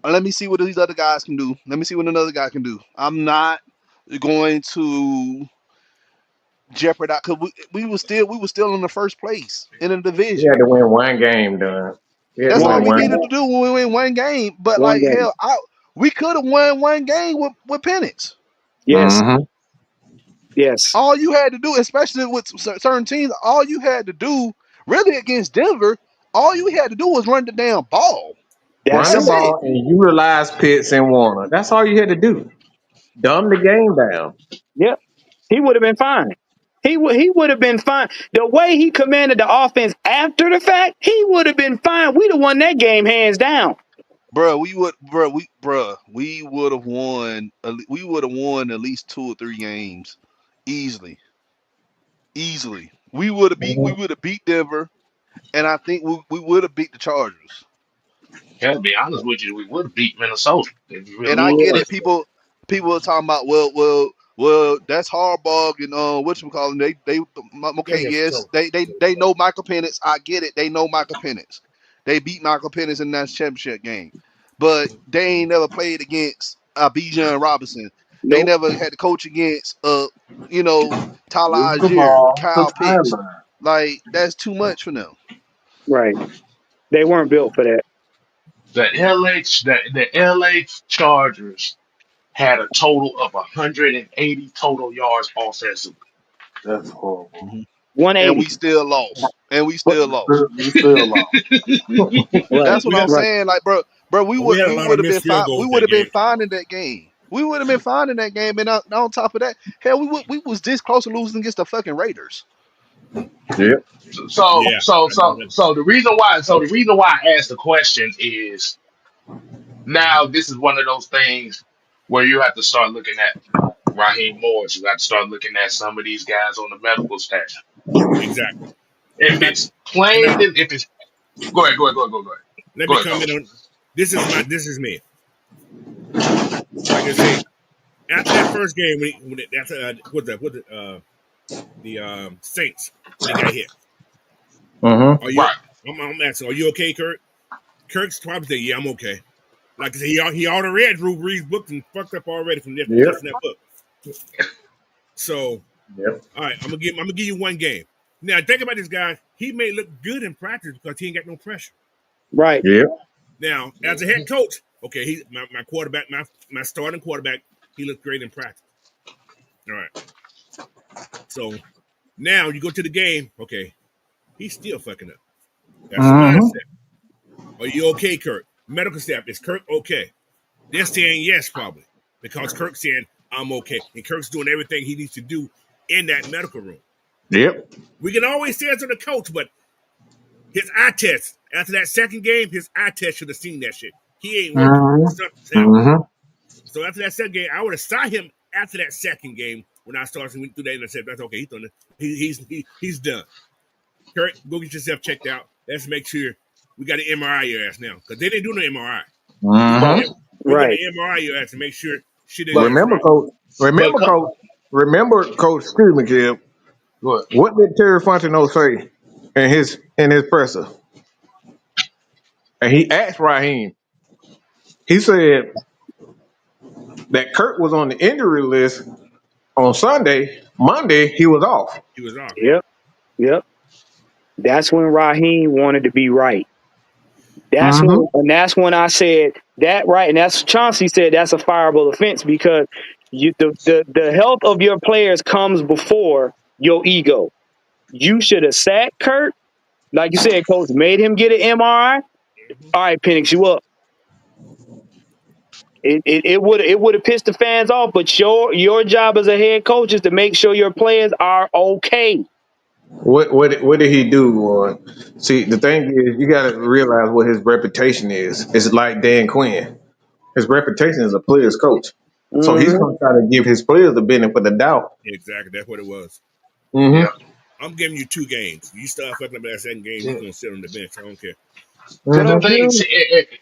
Let me see what these other guys can do. Let me see what another guy can do. I'm not going to jeopardize because we were still in the first place in the He division. had to win one game, done. He had to That's One all win we game. one needed to game. do when we win one game. But One like game. hell, We could have won one game with Penix. Yes, Mm-hmm. yes, All you had to do, especially with certain teams, all you had to do, really against Denver, all you had to do was run the damn ball. Run that's the That's it. it, ball and utilize Pitts and Warner. That's all you had to do. Dumb the game down. Yep, he would have been fine. He would have been fine. The way he commanded the offense after the fact, he would have been fine. We'd have won that game hands down. bro. We would have won. We would have won at least 2 or 3 games, easily, easily. We would have beat Denver, and I think we would have beat the Chargers. Hell, to be honest with you, we would have beat Minnesota if you really And I want to get play it. for People are talking about well. That's Harbaugh and what you call them. They They okay. have Yes, trouble. they know Michael Penix. I get it. They know Michael Penix. They beat Michael Penix in that championship game, but they ain't never played against Bijan Robinson. They Nope. never had to coach against you know Tyler Move the Algier, ball to Kyle Pitts. sideline. Like that's too much for them. Right. They weren't built for that. the LA Chargers had a total of 180 total yards offensively. That's horrible. Mhm. And we 180. still lost. And we But still lost. We still lost. right, That's what We I'm had right. saying. Like, bro, we had a we lot of would have been missed field fine. We goals would that have been game. fine in that game. We would have been fine in that game. And on top of that, hell, we was this close to losing against the fucking Raiders. Yep. So Yeah, so I know so that. so the reason why I asked the question is now this is one of those things where you have to start looking at Raheem Morris. You have to start looking at some of these guys on the medical staff. Exactly. If And I it's and I plain, if it's let go me ahead, comment coach. on this is me. Like I say, after that first game when it, after the Saints when he got hit. Mm-hmm. Are you? Right. I'm asking. Are you okay, Kirk? Kirk's probably say, "Yeah, I'm okay." Like I said, he already read Drew Brees' book and fucked up already from that Yep. just from that book. So, Yep. all right, I'm gonna give you one game. Now think about this guy. He may look good in practice because he ain't got no pressure. Right. Yep. Now, as a head coach, okay, he my quarterback, my starting quarterback, he looked great in practice. All right. So now you go to the game, okay, he's still fucking up. That's the Mm-hmm. mindset. Are you okay, Kirk? Medical staff, is Kirk okay? They're saying yes, probably. Because Kirk's saying, I'm okay. And Kirk's doing everything he needs to do in that medical room. Yep. We can always say it to the coach, but his eye test, after that second game, his eye test should have seen that shit. He ain't working. Something's Mm-hmm. happening. Mm-hmm. So after that second game, I would have saw him after that second game when I started to do that and I said, that's okay, he's done. Kurt, go get yourself checked out. Let's make sure we got an MRI your ass now. Because they didn't do no MRI. We want Right. to Mm-hmm. we want Right. an MRI your ass to make sure shit in But there is Remember, right. coach. but Remember, coach. Remember, coach. Excuse me, Kid. good. What did Terry Fontenot say in his presser? And he asked Raheem. He said that Kurt was on the injury list on Sunday. Monday he was off. He was off, yeah. Yep. Yep. That's when Raheem wanted to be right. Mm-hmm. That's when I said that right, and that's Chauncey said that's a fireable offense because the health of your players comes before your ego. You should have sat Kurt, like you said, coach, made him get an MRI. All right, Penix, you up. It would have pissed the fans off, but your job as a head coach is to make sure your players are okay. What did he do? See, the thing is, you got to realize what his reputation is. It's like Dan Quinn. His reputation is a player's coach, so he's Hmm. going to try to give his players the benefit of the doubt. Exactly. That's what it was. Yeah. Mm-hmm. I'm giving you 2 games. You start fucking up that second game, you're See, gonna sit on the bench. I don't care. see the Mm-hmm. thing,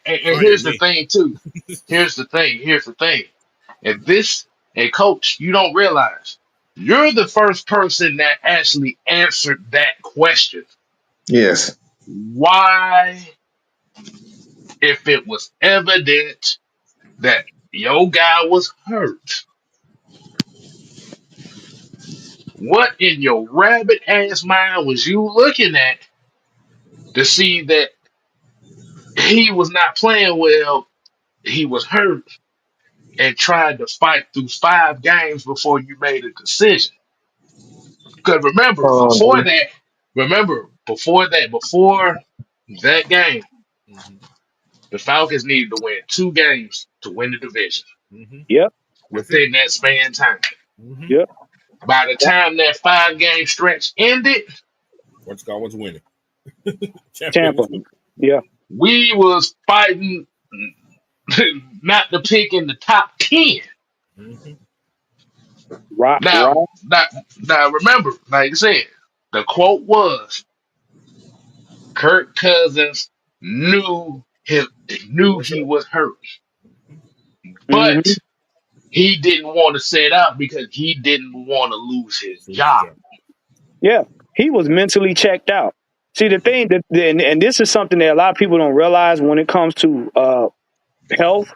and Fire here's the me. thing too. Here's the thing. And this, and coach, you don't realize you're the first person that actually answered that question. Yes. Why, if it was evident that your guy was hurt, what in your rabbit ass mind was you looking at to see that he was not playing well, he was hurt? and tried to fight through 5 games before you made a decision. Because Um, before that game, Mm-hmm. the Falcons needed to win 2 games to win the division Mm-hmm. Yep. That's it. within that span of time. Mm-hmm. Yep. By the That time that 5 game stretch ended, What's called was winning. Champion Tampa. was winning. Yeah. we was fighting not to pick in the top 10. Mm-hmm. Right. Now, Right. now, now remember, like I said, the quote was Kirk Cousins knew his, He knew was he hurt. was hurt, Mm-hmm. Mm-hmm. but he didn't want to sit out because he didn't want to lose his So it's job. job. Yeah. He was mentally checked out. See, the thing that, and this is something that a lot of people don't realize when it comes to health.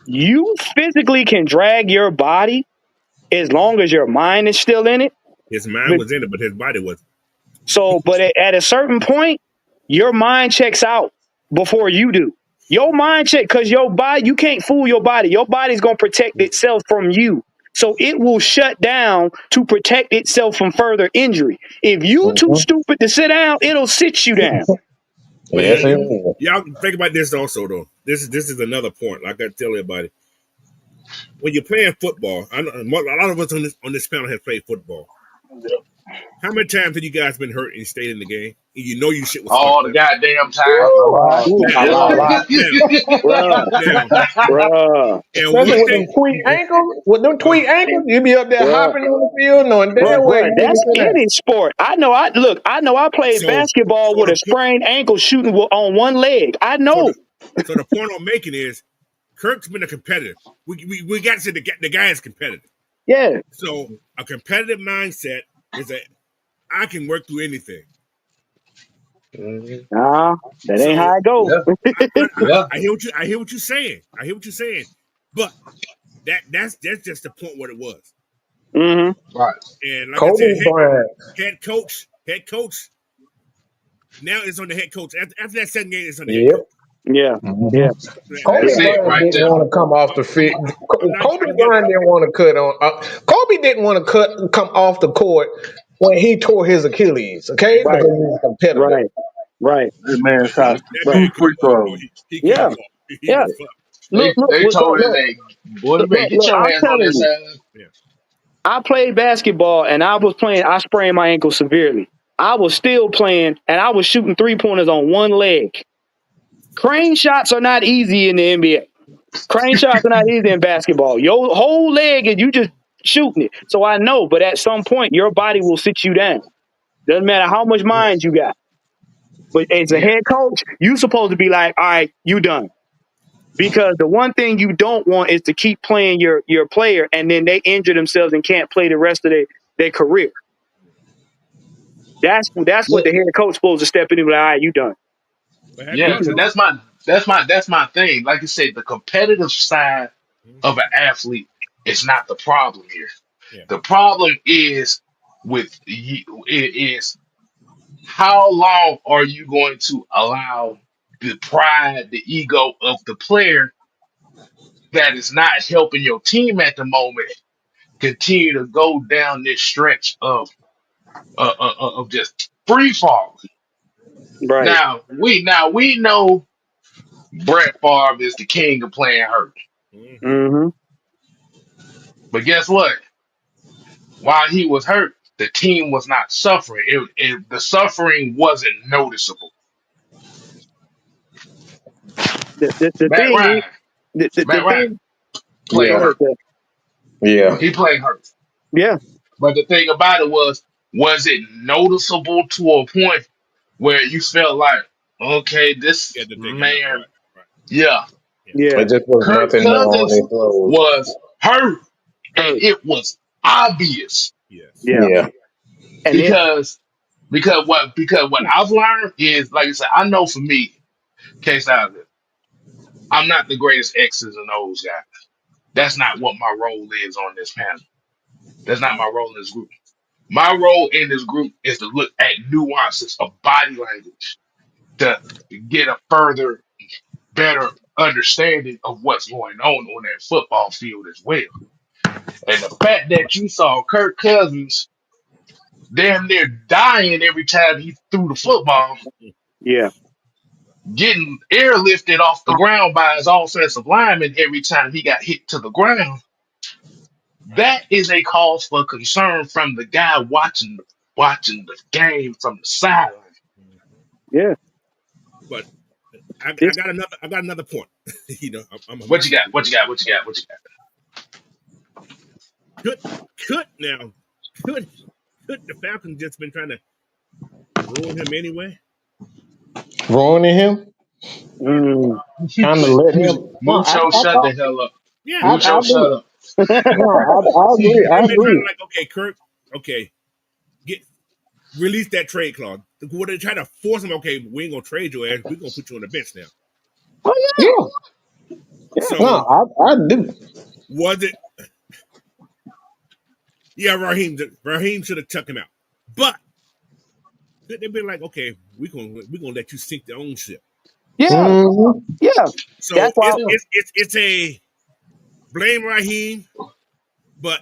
You physically can drag your body as long as your mind is still in it. His mind But- was in it, but his body wasn't. So, but at a certain point, your mind checks out before you do. Your mind check because your body, you can't fool your body. Your body's gonna protect itself from you. So it will shut down to protect itself from further injury. If you too mhm. stupid to sit down, it'll sit you down. But Yes, it will. y'all think about this also though. This is another point. Like I tell everybody, when you're playing football, I know a lot of us on this panel have played football. How many times have you guys been hurt and stayed in the game? And you know your shit was All fucked the up. goddamn time. A Woo, lot, woo, a Now, lot, bruh, lot. now, bruh, now, bruh, and Especially one with them thing, tweak ankles. With them uh, tweak ankles, you be up there bruh. hopping on the field, knowing Bruh, damn well bruh, you need to that's sit down. any sport. I know. I know. I played so basketball so with the a sprained ankle, shooting on one leg. I so the know. so the point I'm making is Kirk's been a competitor. We got to say the guy is competitive. Yeah. So a competitive mindset is that I can work through anything. Mhm. Nah, that ain't So how I go. Yeah, yeah, I hear what you're saying. I hear what you're saying. But that's just the point what it was. Hmm. right. And like I Kobe said, Bryant. head coach. Now it's on the head coach. After that second game, it's on the head Yep. coach. Yeah. Mhm. Yeah. Kobe That's Yeah. it Bryant right didn't there. want to come off the field. Kobe I'm getting Bryant didn't want to cut on. Kobe didn't want to come off the court when he tore his Achilles. Okay, man. Right. because he's a competitor. Right. Right. That man shot That Right. two man couldn't free walk, bro. throws. He couldn't Yeah. walk. He Yeah. was fucked. Look. Look. They Look. told his Look. hey, boy, Look. man, get Look. your I'm ass on telling that you. side. Yeah. I played basketball and I was playing. I sprained my ankle severely. I was still playing and I was shooting 3-pointers on one leg. Crane shots are not easy in the NBA. Crane shots are not easy in basketball. Your whole leg and you just shooting it. So I know, but at some point your body will sit you down. Doesn't matter how much Yeah. mind you got. But as a Yeah, head coach, you supposed to be like, all right, you done. Because the one thing you don't want is to keep playing your player and then they injure themselves and can't play the rest of their career. That's what yeah, the head coach supposed to step in and be like, all right, you done. But have yeah. You y'all Because can, noticed? that's my thing. Like I said, the competitive side of Mm-hmm. an athlete is not the problem here. Yeah. The problem is with you is how long are you going to allow the pride, the ego of the player that is not helping your team at the moment continue to go down this stretch of just free fall. right. Now we know Brett Favre is the king of playing hurt, Mm-hmm. Mm-hmm. but guess what? While he was hurt, the team was not suffering. The suffering wasn't noticeable. The Matt thing is, Ryan, the Matt Ryan thing, played go Yeah, ahead, hurt. Seth. yeah. He played hurt. Yeah. But the thing about it was it noticeable to a point where you felt like, okay, He this had to take him out. man, Right. Right. yeah. Yeah. Yeah. It just was Kirk nothing more on Cousins his clothes. was hurt, and Hurt. it was obvious Yes. Yeah. Yeah. And it, because because what I've learned is, like I said, I know for me, case out of it, I'm not the greatest X's and O's guy. That's not what my role is on this panel. That's not my role in this group. My role in this group is to look at nuances of body language to get a further, better understanding of what's going on that football field as well. And the fact that you saw Kirk Cousins damn near dying every time he threw the football, Yeah. getting airlifted off the ground by his offensive lineman every time he got hit to the ground, that is a cause for concern from the guy watching the game from the sideline. Yeah. But This, I got another point. I'm What you listening got? to you. What you got? What you got? What you got? Could could now could could the Falcons just been trying to ruin him anyway? Ruining him, mm, kind of let him. No, Mucho, shut the hell up. Yeah. I Mucho, do. shut up. No, I agree. I They've been trying to agree. like, okay, Kirk, okay, get release that trade clause. Would they try to force him? Okay, we ain't gonna trade your ass. We're gonna put you on the bench now. oh Yeah, yeah. no, So I do. was it? Yeah, Raheem should have tucked him out. But could they been like, okay, we gonna let you sink the own ship. Yeah. Hmm. Yeah. So That's why. it's a blame Raheem, but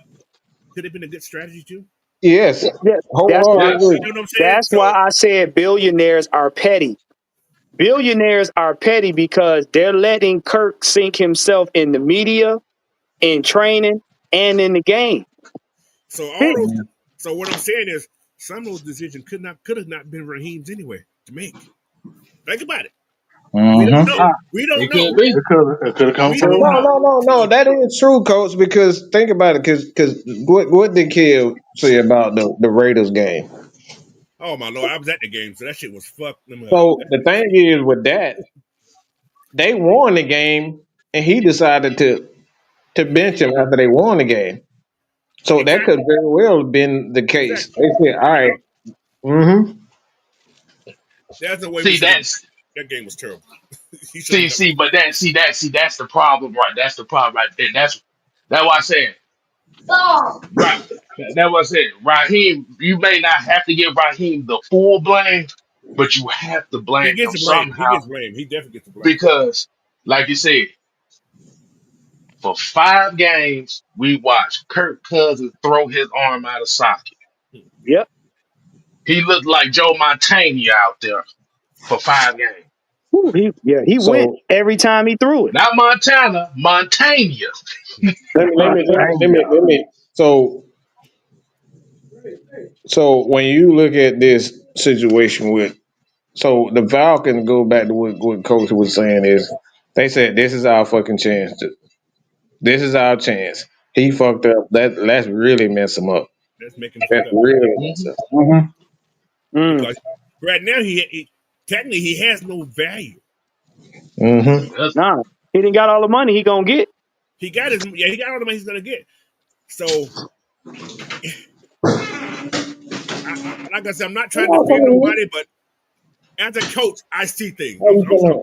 could have been a good strategy too. Yes, Yeah. That's why. wholeheartedly Yes. agree. You know what I'm saying? That's So why I said billionaires are petty. Billionaires are petty because they're letting Kirk sink himself in the media, in training, and in the game. so all Hey, those. So what I'm saying is, some of those decisions could have not been Raheem's anyway to make. Think about it. We don't Mm-hmm. know. It, We don't it know. could be. It could have come We from the don't true. No, top. know. no, no, no. So That is true, Coach. Because think about it. Because what did Kill say about the Raiders game? oh my lord, I was at the game, so that shit was fucked them up. So the thing is with that, they won the game, and he decided to bench him after they won the game. So that could Exactly. very well have been the case. Exactly. They said, "All right, mm-hmm, There's no way we See, should have. that's That game was terrible. He should have see, never. see, but that's the problem, right? That's the problem right there. That's why I said, right. That's what I said. Raheem, you may not have to give Raheem the full blame, but you have to He blame gets him the blame. He somehow gets blamed. He definitely gets the blame. because, like you said, for 5 games we watched Kirk Cousins throw his arm out of socket. Yep. He looked like Joe Montana out there for 5 games. Whew, he went so every time he threw it. Not Montana, Montana. let me. So when you look at this situation with, so the Falcons go back to what Coach was saying is, they said this is our fucking chance. This is our chance. He fucked up. Let's really mess him up. Let's make him fuck Let's up really mess Mhm. him up. Mm-hmm. Mm, because right now he technically he has no value. Mm-hmm. That's- nah, he didn't got all the money he gonna get. He got all the money he's gonna get. So like I said, I'm not trying to defend nobody, but as a coach, I see things.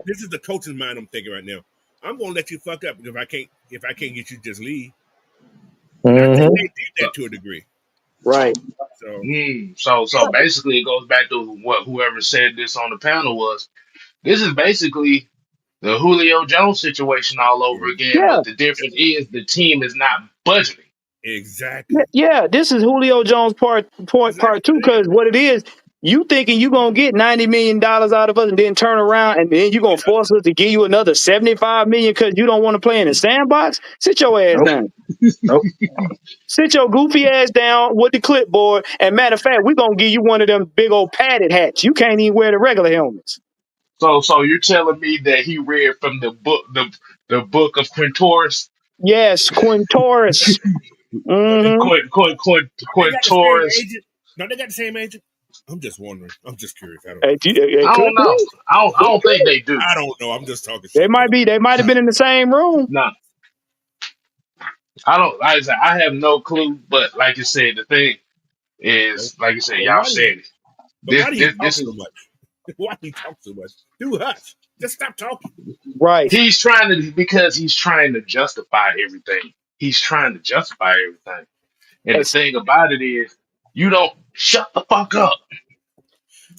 This is the coach's mind I'm thinking right now. I'm gonna let you fuck up if I can't get you to just leave. And I think Mm-hmm. they did that to a degree. Right. So So basically, it goes back to what whoever said this on the panel was. This is basically the Julio Jones situation all over again, Yeah. but the difference is the team is not budgeting. Yeah. exactly. Yeah. This is Julio Jones part Exactly two what it is. because what it is, you thinking you gonna get $90 million out of us and then turn around and then you gonna force us to give you another 75 million because you don't want to play in the sandbox? Sit your ass Nope. down. Nope. Sit your goofy ass down with the clipboard. And matter of fact, we're gonna give you one of them big old padded hats. You can't even wear the regular helmets. So you're telling me that he read from the book of Quintoris? Yes, Quintoris. Don't they, Mm-hmm. don't they got the same Quintoris. agent? Don't they got the same agent? I'm just wondering. I'm just curious. I don't know. It I could don't know. be. I don't think they do. I don't know. I'm just talking They shit might though. be. They might have been in the same room. No, I don't. Like I said, I have no clue. But like you said, the thing But, is, like you said, but y'all why do he? said it. But This why do he this talk this so is much? Why do he talk so much? Do hush. Just stop talking. Right. he's trying to because he's trying to justify everything. He's trying to justify everything. And the It's, thing about it is, you don't shut the fuck up.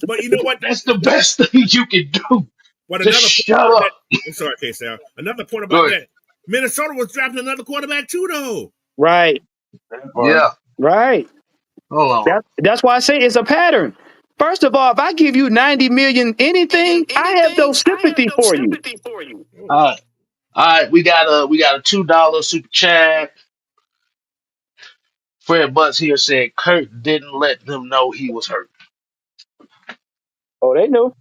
But you know what? That's the best thing you can do. But Just another point shut about that, up. I'm sorry, K Sal. Another point about Good. that, Minnesota was drafting another quarterback too, though. Right, That part. Yeah. right. Hold on. That's why I say it's a pattern. First of all, if I give you 90 million anything, I have no sympathy for you. Oh, All right. All right. We got a $2 super chat. Fred Butts here said Kurt didn't let them know he was hurt. Oh, they know.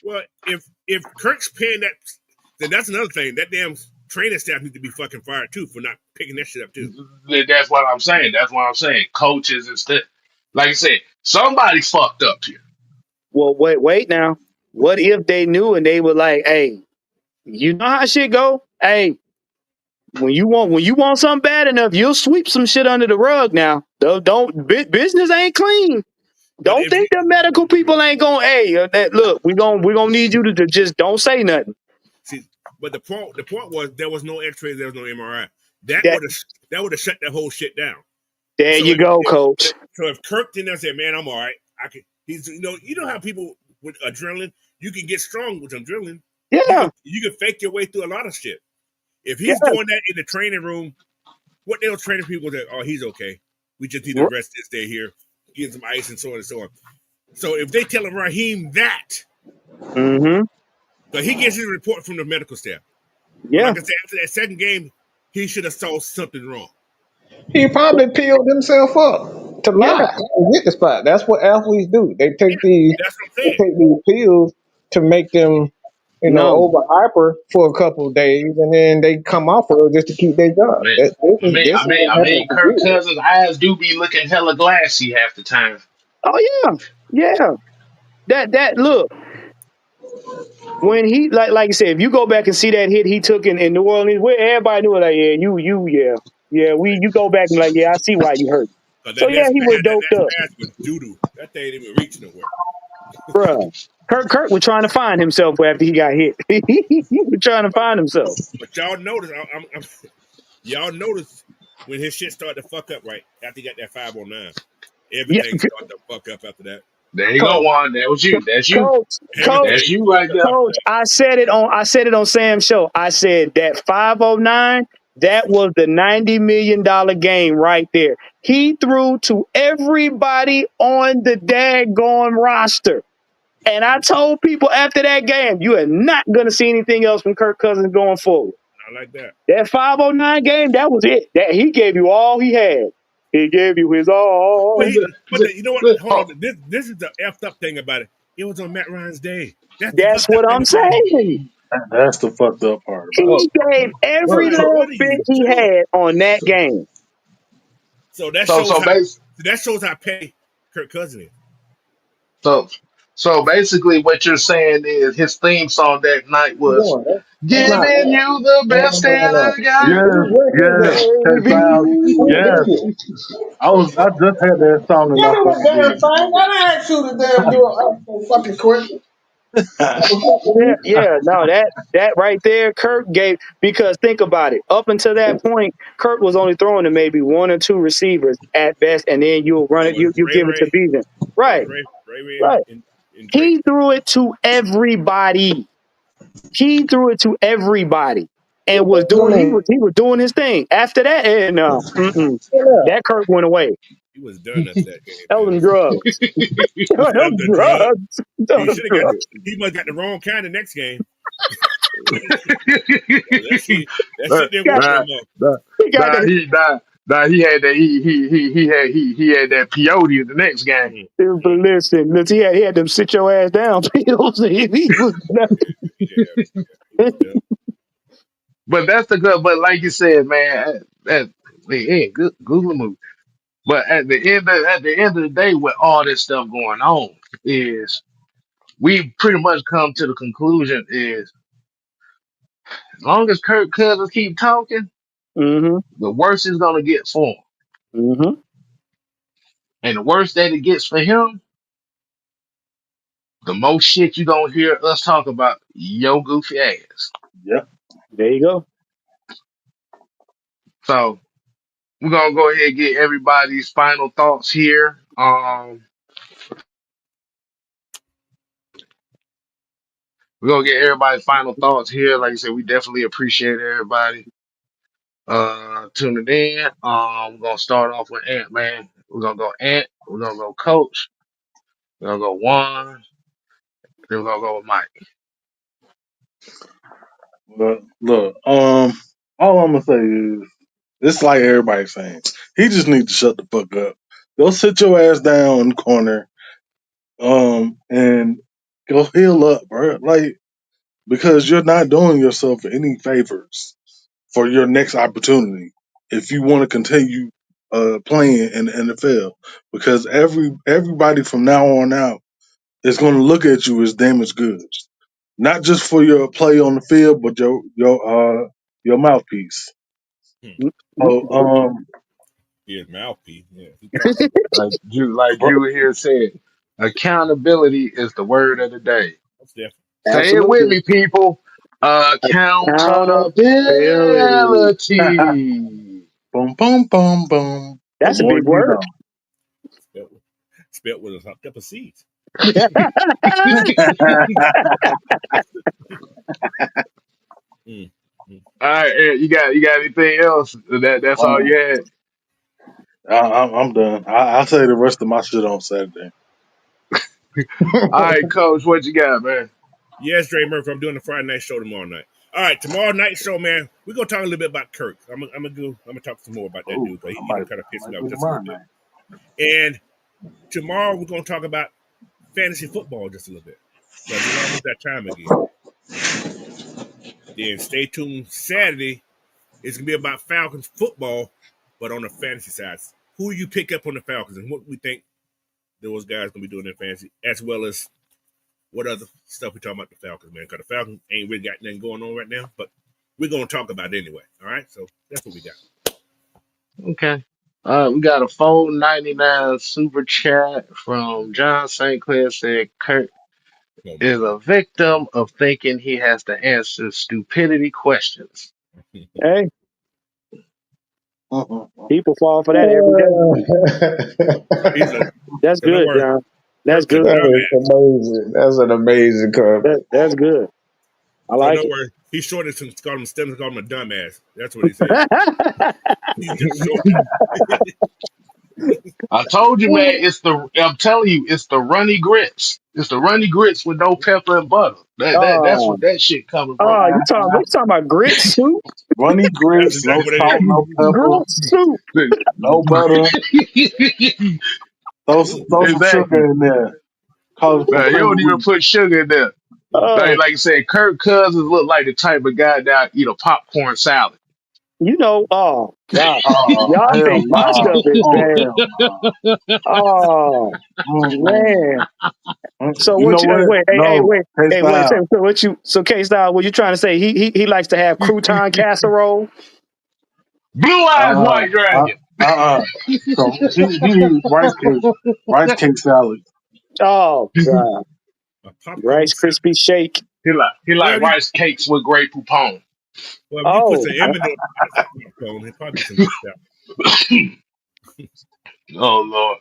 well, if Kirk's paying that, then that's another thing. That damn training staff needs to be fucking fired too for not picking that shit up too. That's what I'm saying. That's what I'm saying. Coaches and stuff. Like I said, somebody's fucked up here. Well, wait now. What if they knew and they were like, hey, you know how shit go? Hey, when you want something bad enough, you'll sweep some shit under the rug now. Business ain't clean. But Don't if you think the medical people ain't gonna, hey, look, we gonna need you to just don't say nothing. see, but the point was there was no X-rays, there was no MRI. That That would have that would have shut that whole shit down. There So you if, go, if coach. so if Kirk didn't say, man, I'm all right. I can. He's you know how people with adrenaline, you can get strong with adrenaline. Yeah, You can fake your way through a lot of shit. If yeah. he's doing that in the training room, what they'll training people that, oh, he's okay. We just need to rest this day here, get some ice and so on and so on. So if they tell him Raheem that, Mm-hmm. but he gets his report from the medical staff. But Yeah, like I said, after that second game, he should have saw something wrong. He probably peeled himself up to yeah. lie and get the spot. That's what athletes do. Yeah, that's what I'm saying. They take these pills to make them, No, over hyper for a couple of days, and then they come off of it just to keep their job. Man, This is what happens to Kirk you. Cousins' eyes do be looking hella glassy half the time. oh yeah, yeah. That look when he like you said, if you go back and see that hit he took in New Orleans, where everybody knew like, yeah, yeah. You go back and like, yeah, I see why you hurt. Because So that yeah, next he was that doped next up, pass was doo doo. That thing didn't even reach nowhere. bruh. Kirk was trying to find himself after he got hit. He was trying to find himself. But y'all notice, y'all notice when his shit started to fuck up right after he got that 509. Yeah, Everything started to fuck up after that. There you go, coach, Juan. That was you. That's you. coach. That's Everything you right fucked up there. after Coach, that. I said it on Sam's show. I said that 509, that was the $90 million game right there. He threw to everybody on the daggone roster. And I told people after that game, you are not going to see anything else from Kirk Cousins going forward. Not like that. That 509 game, that was it. That he gave you all he had. He gave you his But all. you know what? Hold Oh, on. This is the effed up thing about it. It was on Matt Ryan's day. That's the That's fucked up what thing I'm about it. saying. That's the fucked up part about oh, He gave every Like, so, last what are bit you he doing? had on that game. So that so, shows so, how base, petty Kirk Cousins is. so, so basically, what you're saying is his theme song that night What you was doing? That's not. "Giving You the Best That No. I Got." it. Yes, Where's this yes, at? K Baby. Styles. Where's Yes. this at? I just had that song in Give my me the fucking damn head. thing. I didn't ask you to damn do a fucking question. Yeah, yeah, no, that right there, Kirk gave because think about it. Up until that point, Kirk was only throwing to maybe one or two receivers at best, and then you'll run It it, was you Ray give it to Ray. Beason. It was Right, Ray right. and Drake. He threw it to everybody. He threw it to everybody and was I doing mean, he was doing his thing. After that, no, that Kirk went away. He was done after that game, That was man. them drugs. That was Them the drug. drugs. He Them should have got. drugs. He must got the wrong kind the next game. That Nah, shit didn't work Got, no nah, more. nah, he got that. he had that he had that peyote in the next game. Mm, But mm. listen, he had them sit your ass down pills. He was Yeah, he was done. But that's the good. But like you said, man, good move. But at the end of the day, with all this stuff going on, is we pretty much come to the conclusion is as long as Kirk Cousins keep talking, mm-hmm, the worse it's gonna get for him, mm-hmm. and the worse that it gets for him, the most shit you gonna hear us talk about yo goofy ass. Yep. There you go. So we're gonna go ahead and get everybody's final thoughts here. We're gonna get everybody's final thoughts here. Like I said, we definitely appreciate everybody tuning in. We're gonna start off with Ant Man. We're gonna go Ant, we're gonna go Coach, we're gonna go Juan, then we're gonna go with Mike. But look, all I'm gonna say is it's like everybody's saying. He just needs to shut the fuck up. Go sit your ass down in the corner, and go heal up, bro. Like because you're not doing yourself any favors for your next opportunity if you want to continue playing in the NFL. Because everybody from now on out is going to look at you as damaged goods, not just for your play on the field, but your mouthpiece. Hmm. So His mouthpiece. Yeah, he talking. Like bro, you here said, accountability is the word of the day. That's definitely. Say it with Absolutely. me, people. Accountability. Accountability. boom, boom, boom, boom. The That's a more big you word. know. Spelt with a couple of C's. Mm, mm. All right, Ed, you got anything else? That's all Um, you had. I'm done. I'll say the rest of my shit on Saturday. All right, Coach, what you got, man? Yes, Dre Murphy. I'm doing the Friday night show tomorrow night. All right, tomorrow night show, man. We're gonna talk a little bit about Kirk. I'm gonna talk some more about that Oh, dude because I he might, done kind of I pissed me might off do just a little tomorrow bit. night. And tomorrow we're gonna talk about fantasy football just a little bit because it's almost that time again. Then stay tuned. Saturday it's gonna be about Falcons football, but on the fantasy side. Who you pick up on the Falcons and what we think those guys gonna be doing in fantasy, as well as what other stuff we talking about the Falcons, man. Because the Falcons ain't really got nothing going on right now, but we're gonna talk about it anyway. All right, so that's what we got. Okay. We got a 4.99 super chat from John St. Clair said Kurt Oh my is a victim of thinking he has to answer stupidity questions. god. Hey, Mhm. people fall for that every day. He's a That's so don't good, worry, John. That's Kirk's a good. That is dumbass. amazing. That's an amazing comment. That's good. I So like don't it. worry. He's short and called him Stems called him a dumbass. That's what he said. He's just short. I told you, man, I'm telling you, it's the runny grits. It's the runny grits with no pepper and butter. That's Oh, what that shit coming from. oh, you talking? We talking about grit soup? Runny That's grits, no exactly what it salt, is. no pepper, Grit soup. no butter. Throw some Exactly. sugar in there. Call it some Man, you cream of don't even wheat. put sugar in there. Oh, Like you said, Kirk Cousins look like the type of guy that eat a popcorn salad. you know. Oh God, Oh y'all hell think my no! stuff is Oh bad. hell no! Oh Mm-mm. man. So You what know you what? wait, No, hey, wait, style. so what you so K Style, what you trying to say? He likes to have crouton casserole? Blue eyes Uh, white uh, dragon. So he eats rice cake salad. Oh God. A popcorn Rice salad. crispy shake. He like Well, he, rice cakes with Grey Poupon. well, if you put Oh, some M&M inside that popcorn, it'll probably be some good stuff. Oh Lord.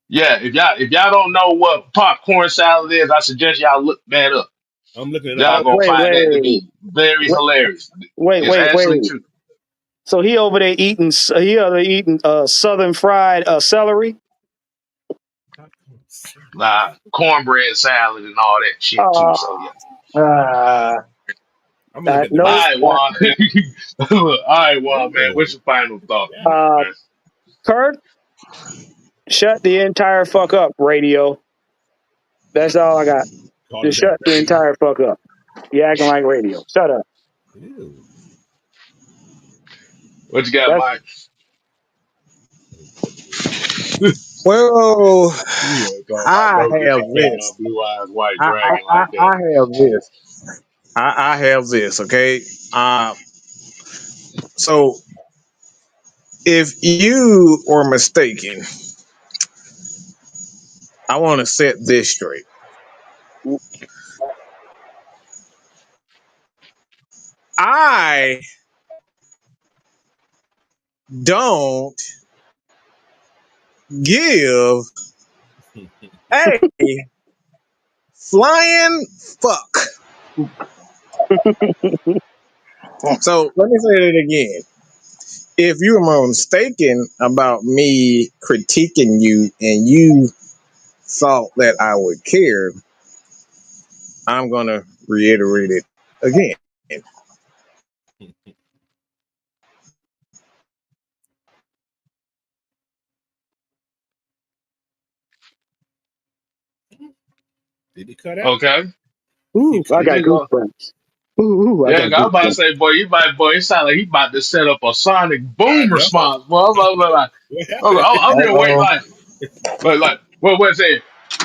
Yeah, if y'all don't know what popcorn salad is, I suggest y'all look that up. I'm looking it up Y'all right gonna now. wait, find that to wait, be very wait, hilarious. wait, It's wait, actually wait. true. So he over there eating southern fried celery. Popcorn salad. Cornbread salad and all that shit too. Uh, So yeah. Ah, I'm gonna look at the All no. right, recipe. Juan. All right, Juan, man. Oh, What's your final thought on yeah. that, Uh, man? Kurt, shut the entire fuck up, radio. That's all I got. Call him Just that. shut the entire fuck up. You acting like radio. Shut up. Ew. What you got, That's Mike? Well, You ain't talking about I no have damn this. blue eyes white I, I, dragon I, like that. I have this. I have this. Okay. So if you were mistaken, I want to set this straight. I don't give a flying fuck So let me say it again. If you were mistaken about me critiquing you and you thought that I would care, I'm gonna reiterate it again. Did it cut out? Okay. Ooh, I He got just go. goosebumps. Ooh, I Yeah, got I'm about to goosebumps. say, boy, it sound like he about to set up a sonic I boom know. response, boy. What happened? I'm just waiting, Uh-oh. like, what say?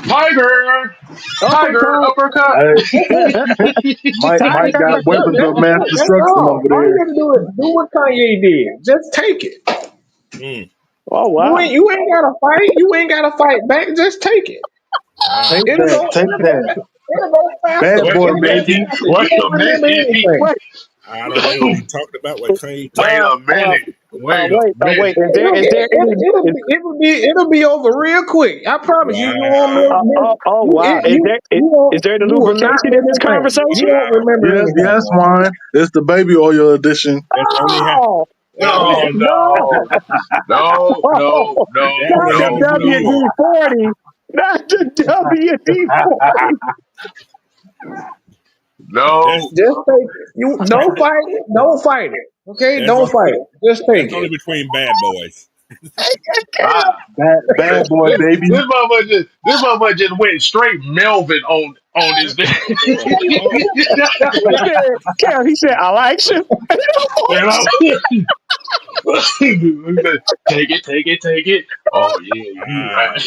Tiger, tiger, Uppercut. uppercut. Hey, Mike Tiger. got weapons of mass That's destruction over all you there. gotta do is do what Kanye did. Just take it. Mm, Oh You wow. ain't gotta fight. You ain't gotta fight back. Just take it. wow. Take that. Take that. It'll go faster. Bad Wait boy, a It'll go minute. baby. faster. You Wait won't a remember minute. anything. Wait. I don't know what he talked about. What Kanye talked Wait Uh, a uh, minute. Wait a wait. minute. Is there any? Is, It'll be over real quick. I promise you. You won't Wow. oh wow. you won't Is there the you will not lubrication in this remember anything. You conversation? won't Wow. remember Yes, anything. yes, Juan. It's the baby oil edition. That's only ha- Oh that only No, ha- no. no, no, no, that no, only Not the happened for no, you. no. WD 40. Not the WD 40. That's No, Just take it. You don't fight it. Don't fight it. Okay? that's Don't fight only it. Just that's take only it. between bad boys. ah, Bad boy, this baby. motherfucker just went straight Melvin on this day. Oh, He said, Cal, he said, I like you. You know, take it, take it, take it. Oh yeah, you wow. right.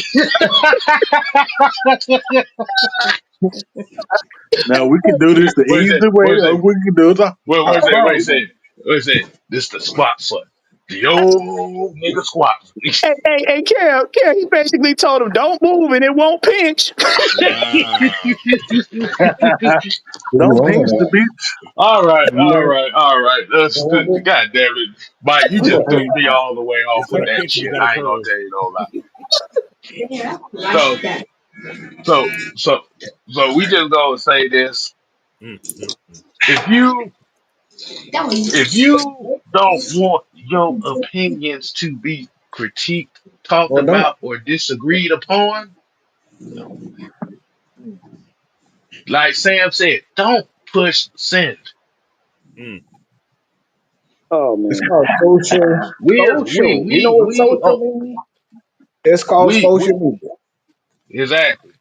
Now we can do this the What is it? easy way, What is or it? we can do it the What is it? What hard is way. it? What is it? This the squat foot. The old nigga squat. Hey, Cal, he basically told him, don't move and it won't pinch. Wow. Don't pinch the beach. All right, all Yeah. right, all right. God damn it, Mike! You just threw me all the way off Instead with of that pinch, you shit. got a I ain't gonna curve. tell you no lie. So, so, so, so we just gonna say this: Mm, mm, mm. if you if you don't want your opinions to be critiqued, talked Or don't. about, or disagreed upon, like Sam said, don't push send. Mm. Oh, It's man. called social. We as Social. You know what we social means? It's called we social media. exactly.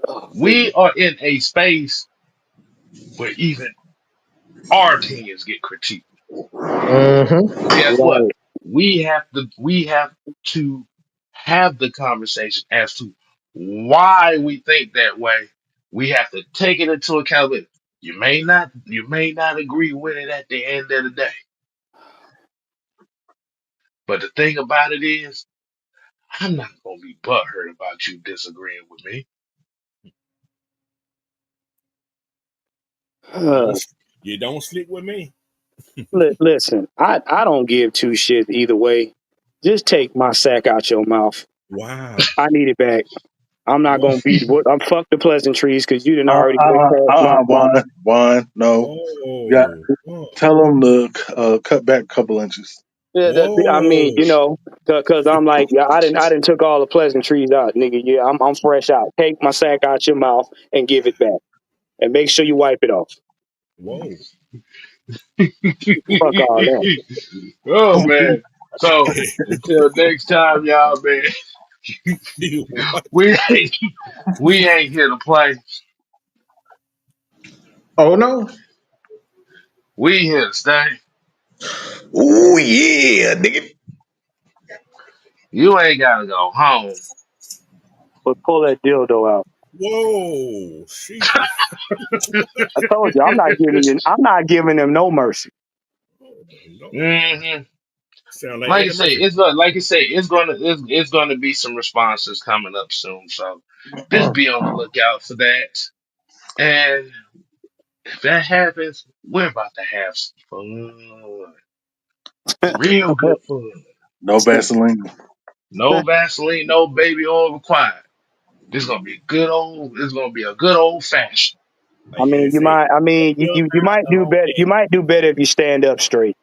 Oh, We are in a space where even our opinions get critiqued. Mm-hmm. Guess what? right. We have to have the conversation as to why we think that way. We have to take it into account. That you may not agree with it at the end of the day. But the thing about it is, I'm not gonna be butthurt about you disagreeing with me. You don't you don't sleep with me. Listen, I don't give two shits either way. Just take my sack out your mouth. Wow. I need it back. I'm not Whoa. gonna be. I'm fuck the pleasantries because you didn't already go past my. Juan. No, you got Whoa. Whoa. tell them to cut back a couple inches. Yeah, I mean, Whoa. because I'm like, yeah, I didn't took all the pleasantries out, nigga. Yeah, I'm fresh out. Take my sack out your mouth and give it back, and make sure you wipe it off. Whoa. Fuck all that. Oh man. So until next time, y'all, man, What? we ain't we ain't here to play. Oh no. We here to stay. Oh yeah, nigga. You ain't gotta go home. But pull that dildo out. Whoa. Jesus. I told you, I'm not giving them no mercy. Oh my lord. hmm Sound like Like I Eddie say, Murphy. it's gonna be some responses coming up soon. So just be on the lookout for that. And if that happens, we're about to have some fun, real good fun. No Vaseline. No Vaseline, no baby oil required. This is gonna be a good old. This is gonna be a good old fashioned. Like you said, You might do better. You might do better if you stand up straight.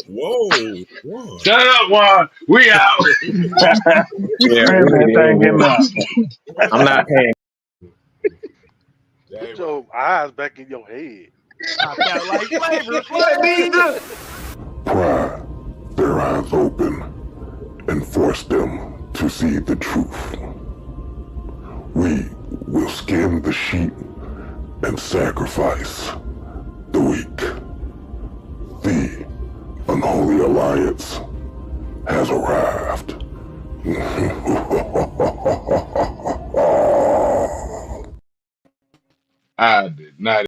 whoa, one. Shut up, Juan. We out. Yeah, Man, we need that to thing end him this. out. I'm not paying. Put That right. your eyes back in your head. I felt like flavor, flavor. Pry their eyes open and force them to see the truth. We will skin the sheep and sacrifice the weak. The unholy alliance has arrived. I did not